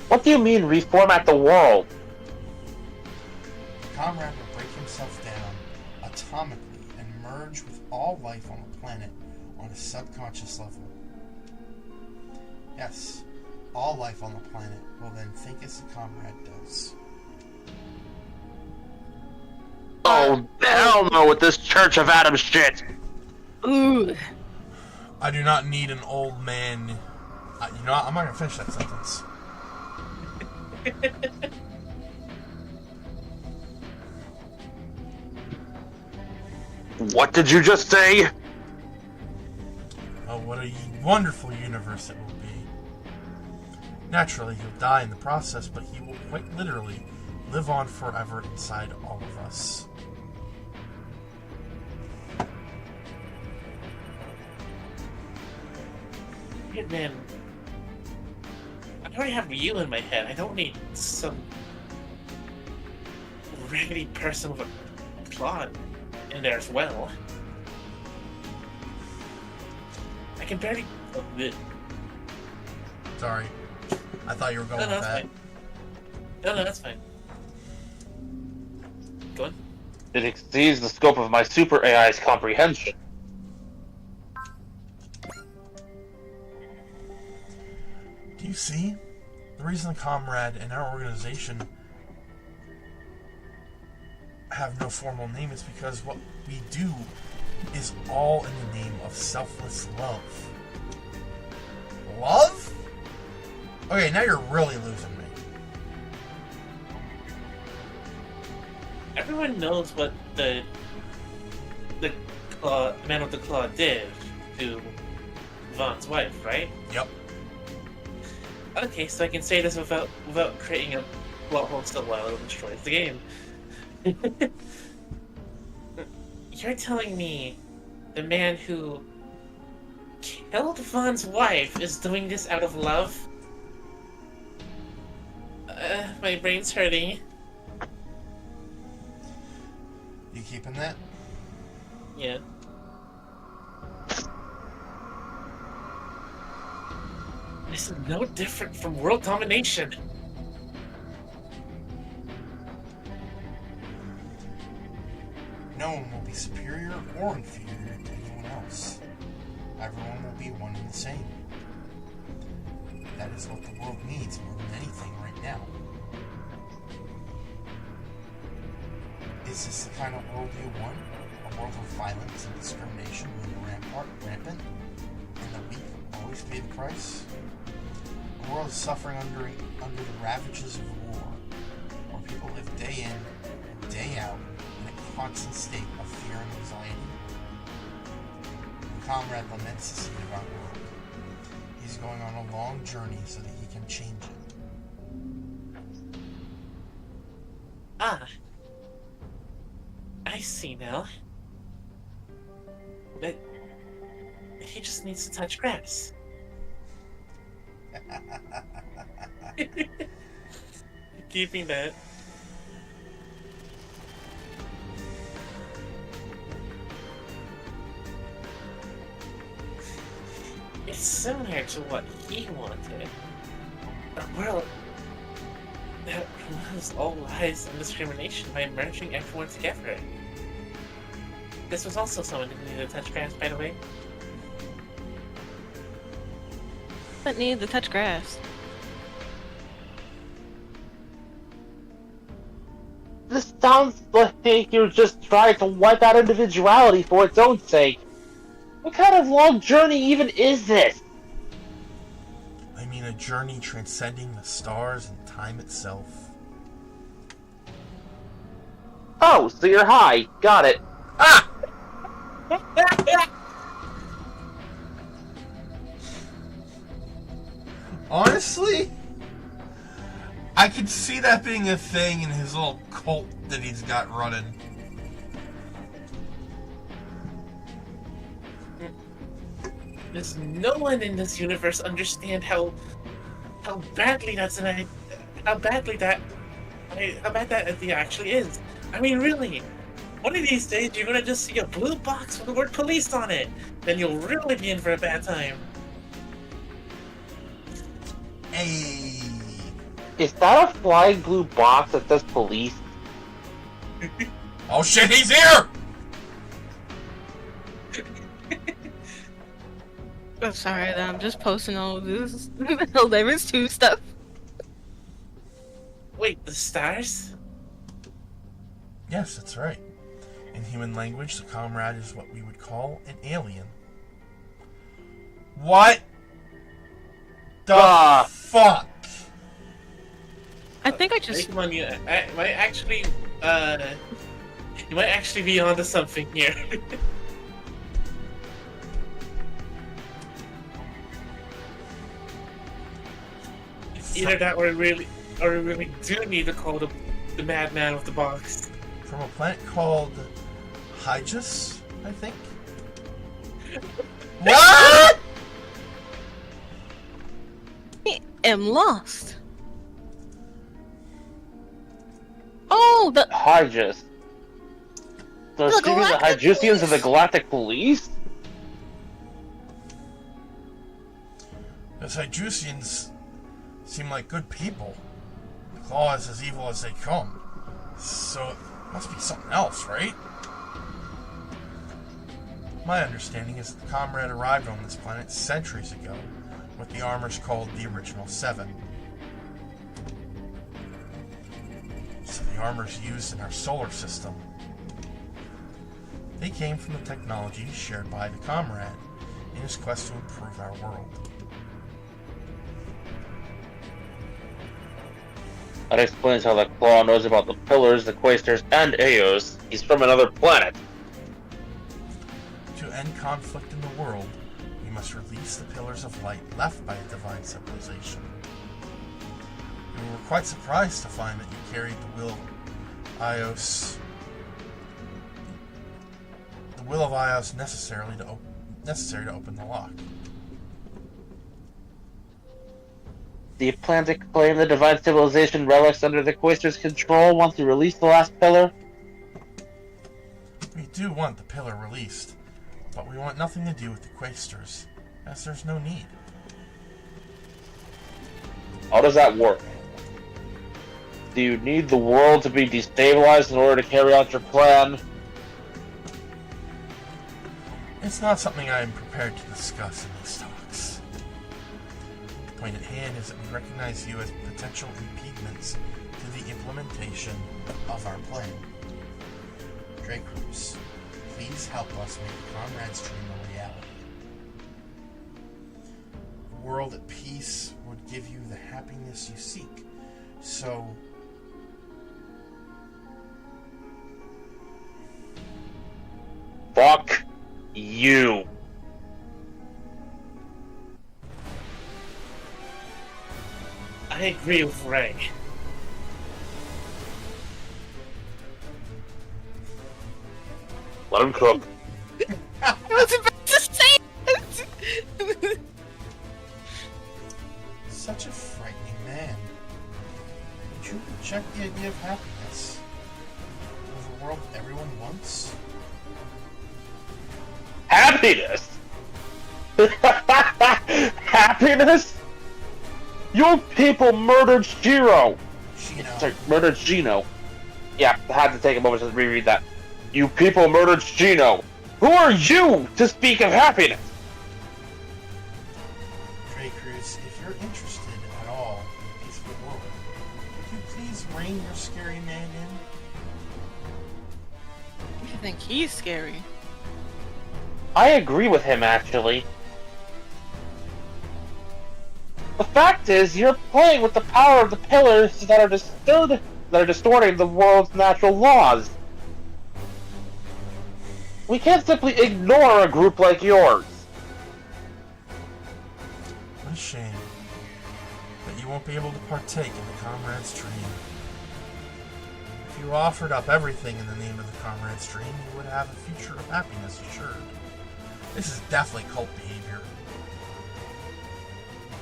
What do you mean, reformat the world? The comrade will break himself down atomically and merge with all life on the planet on a subconscious level. Yes, all life on the planet will then think as the comrade does. Oh, hell no with this Church of Adam shit! Ooh. I do not need an old man. You know what? I'm not gonna finish that sentence. What did you just say? Oh, what a wonderful universe it will be. Naturally, he'll die in the process, but he will quite literally live on forever inside all of us. Man, I already have you in my head. I don't need some raggedy person with a plot in there as well. I can barely. Sorry. I thought you were going with that's that. fine. No, that's fine. Go on. It exceeds the scope of my super AI's comprehension. Do you see? The reason the comrade and our organization have no formal name is because what we do is all in the name of selfless love. Love? Okay, now you're really losing me. Everyone knows what the man with the claw did to Vaughn's wife, right? Yep. Okay, so I can say this without creating a plot hole so well it destroys the game. You're telling me the man who killed Vaughn's wife is doing this out of love? My brain's hurting. You keeping that? Yeah. This is no different from world domination. No one will be superior or inferior to anyone else. Everyone will be one and the same. That is what the world needs more than anything right now. Is this the kind of world you want? A world of violence and discrimination running rampant, and the weak always pay the price? A world suffering under the ravages of war, where people live day in and day out in a constant state of fear and anxiety. The comrade laments the state of our world. He's going on a long journey so that he can change it. Ah. I see now. But he just needs to touch grass. Keeping that. It's similar to what he wanted. A world that removes all lies and discrimination by merging everyone together. This was also someone who needed to touch grass, by the way. But need to touch grass. This sounds like you're just trying to wipe out individuality for its own sake. What kind of long journey even is this? I mean, a journey transcending the stars and time itself. Oh, so you're high. Got it. Ah! Honestly, I could see that being a thing in his little cult that he's got running. Does no one in this universe understand how badly how bad that idea actually is? I mean, really, One of these days, you're gonna just see a blue box with the word police on it. Then you'll really be in for a bad time. Hey. Is that a flying blue box that says police? Oh shit, he's here! I'm sorry that I'm just posting all this Hilarious 2 stuff. Wait, the stars? Yes, that's right. In human language, the comrade is what we would call an alien. What the fuck? I think I just. Come on, you might actually, you might actually be onto something here. Either that, or we really do need to call the madman with the box. From a planet called Hygus, I think. What? I am lost. Oh, the. Hygus. So The it's giving the Galactic Hygusians of the Police. Galactic Police? Those Hygusians seem like good people. The Claw is as evil as they come. So it must be something else, right? My understanding is that the comrade arrived on this planet centuries ago with the armors called the Original Seven. So the armors used in our solar system. They came from the technology shared by the comrade in his quest to improve our world. That explains how the Claw knows about the Pillars, the Quasters, and Eos. He's from another planet. To end conflict in the world, we must release the pillars of light left by a divine civilization. And we were quite surprised to find that you carried the will of Eos. The will of Eos necessary to open the lock. Do you plan to claim the Divine Civilization relics under the Quaster's control once you release the last pillar? We do want the pillar released, but we want nothing to do with the Quasters, as there's no need. How does that work? Do you need the world to be destabilized in order to carry out your plan? It's not something I am prepared to discuss in these talks. The point at hand is that we recognize you as potential impediments to the implementation of our plan. Drake Cruz, please help us make the comrade's dream a reality. A world at peace would give you the happiness you seek. So, Fuck you. I agree with Ray. Let him cook. I was about to say it. such a frightening man. Would you reject the idea of happiness? Of a world everyone wants? Happiness? Happiness? Your people murdered Shiro. Sorry, murdered Gino. Yeah, I had to take a moment to reread that. You people murdered Gino. Who are you to speak of happiness? Trey Cruz, if you're interested at all in a peaceful world, would you please rein your scary man in? I think he's scary. I agree with him, actually. The fact is, you're playing with the power of the pillars that are distorting the world's natural laws. We can't simply ignore a group like yours. What a shame that you won't be able to partake in the comrade's dream. If you offered up everything in the name of the comrade's dream, you would have a future of happiness assured. This is definitely cult behavior.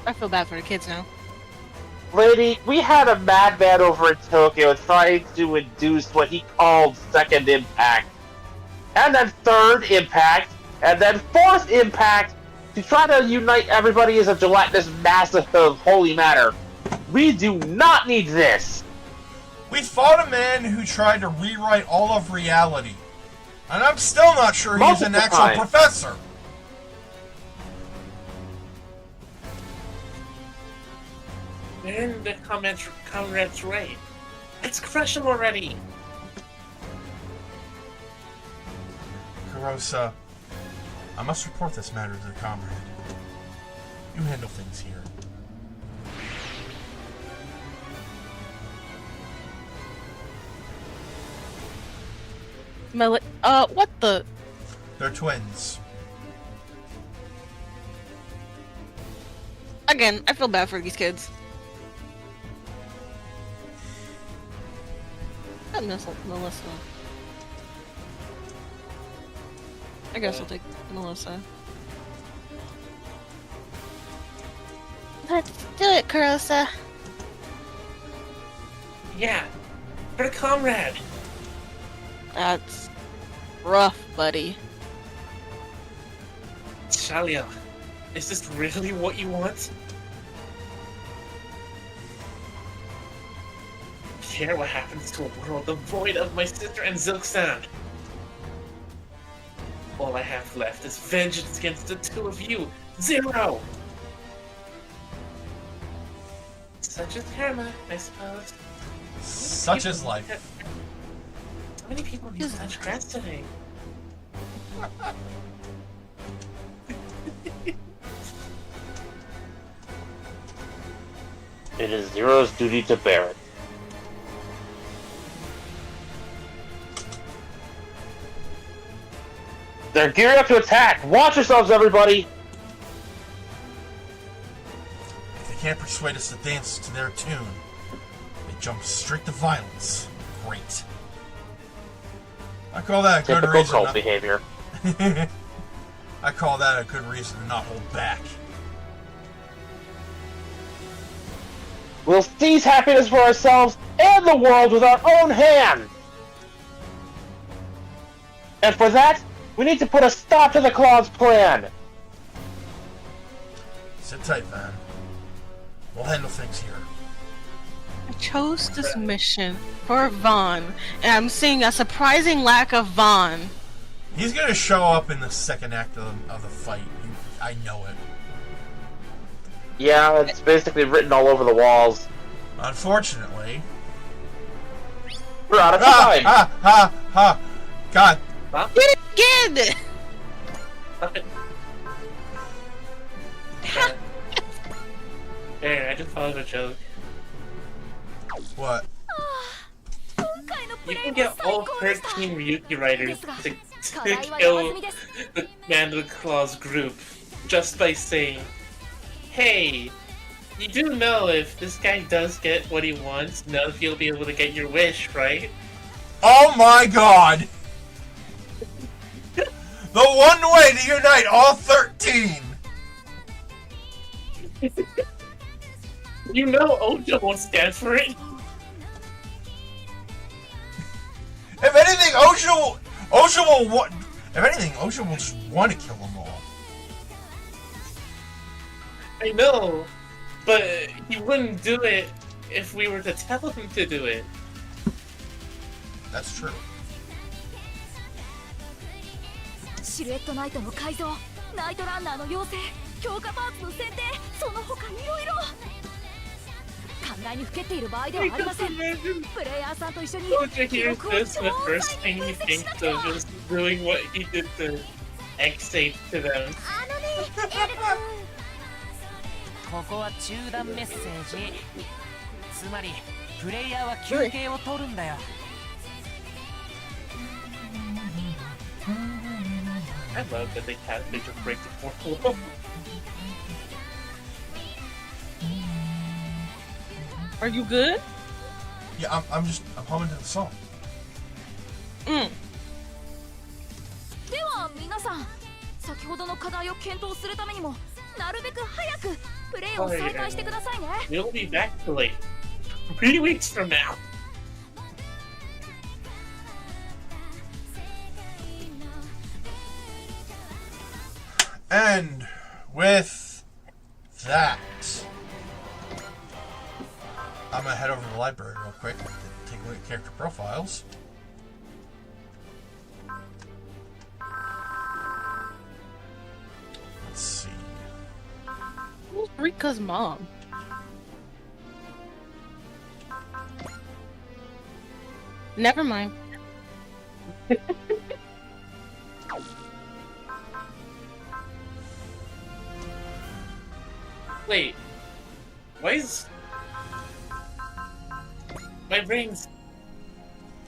I feel bad for the kids now. Lady, we had a madman over in Tokyo trying to induce what he called second impact, and then third impact, and then fourth impact to try to unite everybody as a gelatinous mass of holy matter. We do not need this. We fought a man who tried to rewrite all of reality. And I'm still not sure he's an actual professor. They're in the comrade's right. Let's crush him already. Kurosa, I must report this matter to the comrade. You handle things here. What the? They're twins. Again, I feel bad for these kids. I miss Melissa. I guess I'll take Melissa. Let's do it, Kurosa. Yeah, for the comrade. That's rough, buddy. Shalia, is this really what you want? Care what happens to a world devoid of my sister and Zilk-san? All I have left is vengeance against the two of you. 0! Such is karma, I suppose. Such is life. How many people need such grass today? It is Zero's duty to bear it. They're gearing up to attack! Watch yourselves, everybody! If they can't persuade us to dance to their tune, they jump straight to violence. Great. I call that a good Typical reason. cult behavior. I call that a good reason to not hold back. We'll seize happiness for ourselves and the world with our own hands! And for that, we need to put a stop to the Claw's plan! Sit tight, Van. We'll handle things here. I chose this mission for Vaughn, and I'm seeing a surprising lack of Vaughn. He's gonna show up in the second act of the fight. I know it. Yeah, it's basically written all over the walls. Unfortunately. We're out of time! God. Stop Get it again! it. There, I just thought of a joke. What? You can get all 13 Ryuki riders to kill the Man of the Claw's group just by saying, hey, you do know if this guy does get what he wants, none of you'll be able to get your wish, right? Oh my god! The one way to unite all 13! You know Oja won't stand for it. If anything, Osha will want. If anything, Osha will just want to kill them all. I know, but he wouldn't do it if we were to tell him to do it. That's true. シルエットナイトの改造、ナイトランナーの養成、強化パーツの選定、その他いろいろ考えにふけっている場合ではありません。プレイヤーさんと一緒に Oja hears this, and the first thing he thinks of is doing what he did to X8 to them. ここは中断メッセージ。つまりプレイヤーは休憩を取るんだよ。I love that they just break the fourth wall. Are you good? Yeah, I'm humming to the song. では皆さん、先ほどの課題を検討するためにもなるべく早くプレイを再開してくださいね。 We'll be back to like 3 weeks from now. And with that, I'm gonna head over to the library real quick, take a look at character profiles. Let's see. Who's Rika's mom? Never mind. Wait, why is my brain's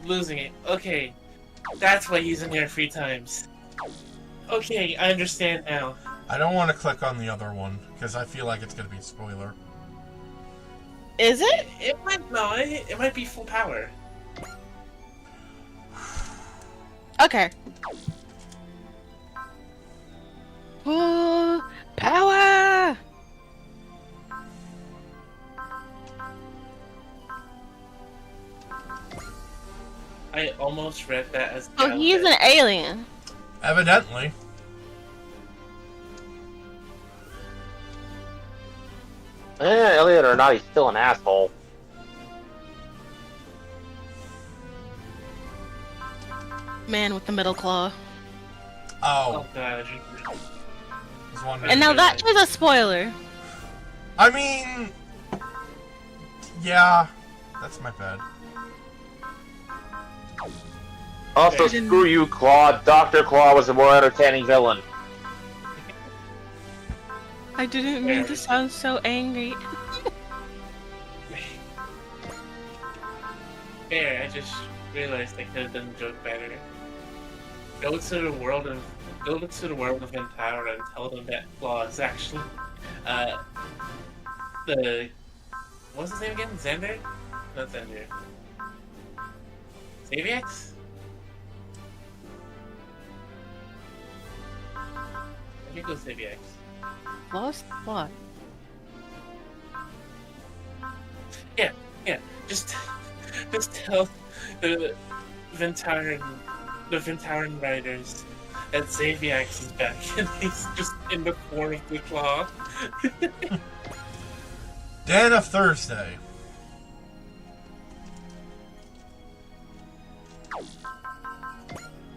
losing it? Okay, that's why he's in here 3 times. Okay, I understand now. I don't want to click on the other one because I feel like it's gonna be a spoiler. Is it? It might not. It might be full power. Okay. Full power! I almost read that as. Oh, he's an alien. Evidently. Elliot or not, he's still an asshole. Man with the middle claw. Oh. Oh god. I was wondering. And now that is a spoiler. I mean, yeah, that's my bad. Also, screw you, Claw. Dr. Claw was a more entertaining villain. I didn't mean to sound so angry. Fair, I just realized I could have done the joke better. Go to the world of Ventara and tell them that Claw is actually the what's his name again? Xander? Not Xander. Xaviex? I think it was Xaviex. Lost what? Yeah. Just tell the Ventaran riders that Xaviex is back and he's just in the core of the Claw. Dan of Thursday.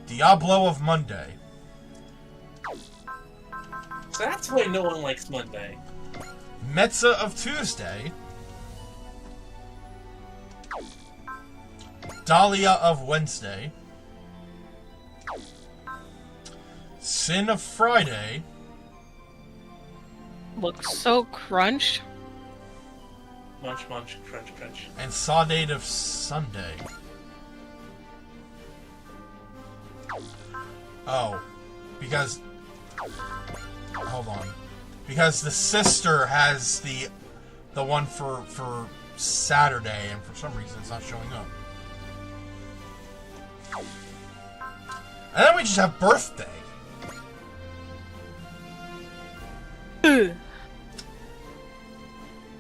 Diablo of Monday. So that's why no one likes Monday. Metza of Tuesday. Dahlia of Wednesday. Sin of Friday. Looks so crunched. Munch, munch, crunch, crunch. And Saudade of Sunday. Oh. Because... Hold on. Because the sister has the one for Saturday, and for some reason it's not showing up. And then we just have birthday.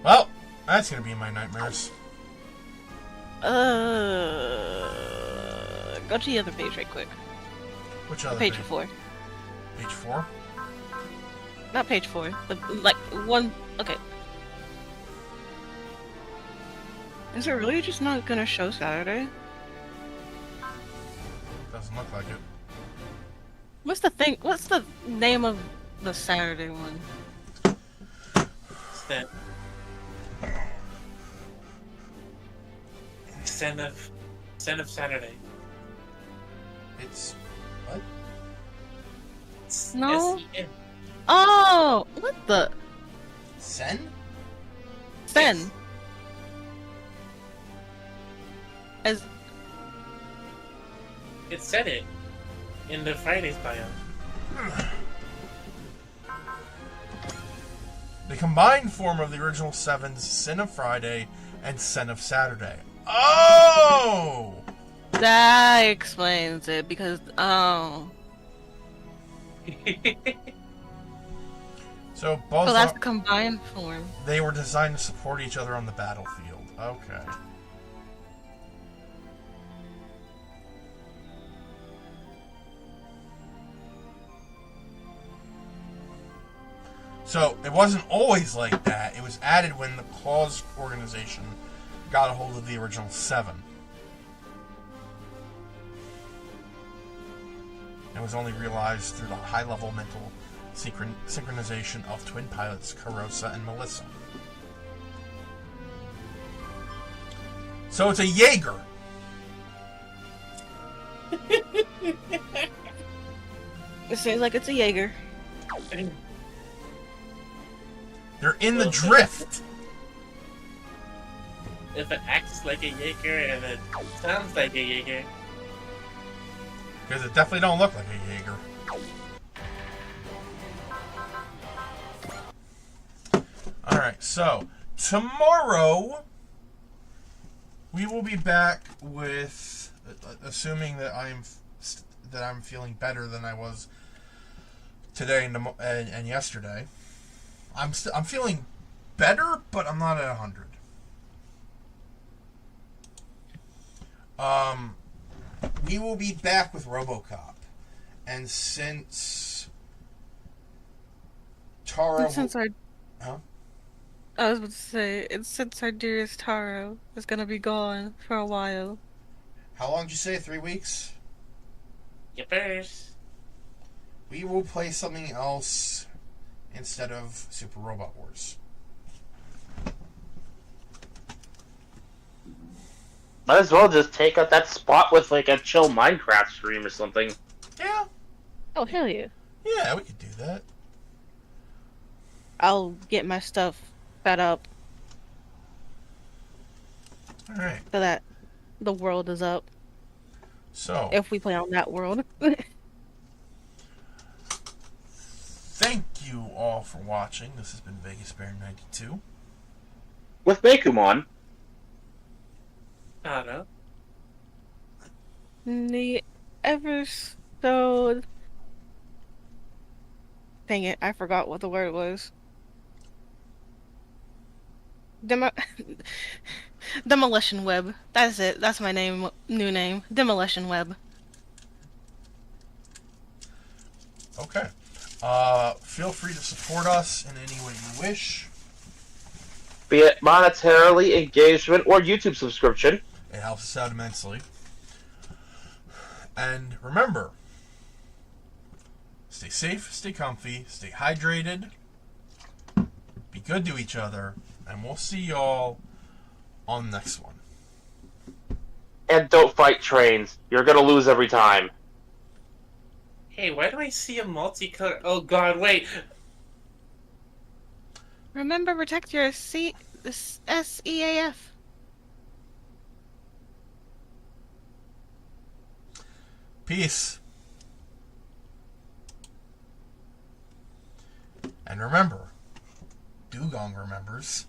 Well, that's gonna be in my nightmares. Go to the other page right quick. Which other Page page? 4. Page 4? Not page 4. Like, one... Okay. Is it really just not gonna show Saturday? Doesn't look like it. What's the name of the Saturday one? Sen of Saturday. It's... what? No. S-E-N. Oh! What the? Sen? Sen. Yes. As... It said it in the Fridays bio. The combined form of the original Seven's Sin of Friday and Sin of Saturday. Oh! That explains it, because, oh... So both Oh, that's the combined form. they were designed to support each other on the battlefield. Okay. So it wasn't always like that. It was added when the Claws organization got a hold of the original 7. It was only realized through the high-level mental synchronization of twin pilots Carosa and Melissa. So it's a Jaeger. It seems like it's a Jaeger. They're in the drift. If it acts like a Jaeger and it sounds like a Jaeger. Because it definitely don't look like a Jaeger. Alright, so tomorrow we will be back with, assuming that I'm feeling better than I was today and yesterday. I'm feeling better, but I'm not at 100. We will be back with RoboCop, and since Taro, huh? I was about to say, and since our dearest Taro is gonna be gone for a while. How long did you say? 3 weeks? Yippers. We will play something else instead of Super Robot Wars. Might as well just take up that spot with like a chill Minecraft stream or something. Yeah. Oh, hell yeah. Yeah, we could do that. I'll get my stuff set up Alright. so that the world is up. So, If we play on that world. thank you all for watching. This has been Vegas Bear 92. With Bakumon. I don't know. The ever so... Dang it, I forgot what the word was. Demolition Web. That's it. That's my name. New name. Demolition Web. Okay. Feel free to support us in any way you wish. Be it monetarily, engagement, or YouTube subscription. It helps us out immensely. And remember, stay safe, stay comfy, stay hydrated, be good to each other, and we'll see y'all on the next one. And don't fight trains. You're gonna lose every time. Hey, why do I see a multicolor? Oh god, wait. Remember, protect your SEAF. Peace. And remember, Dugong remembers.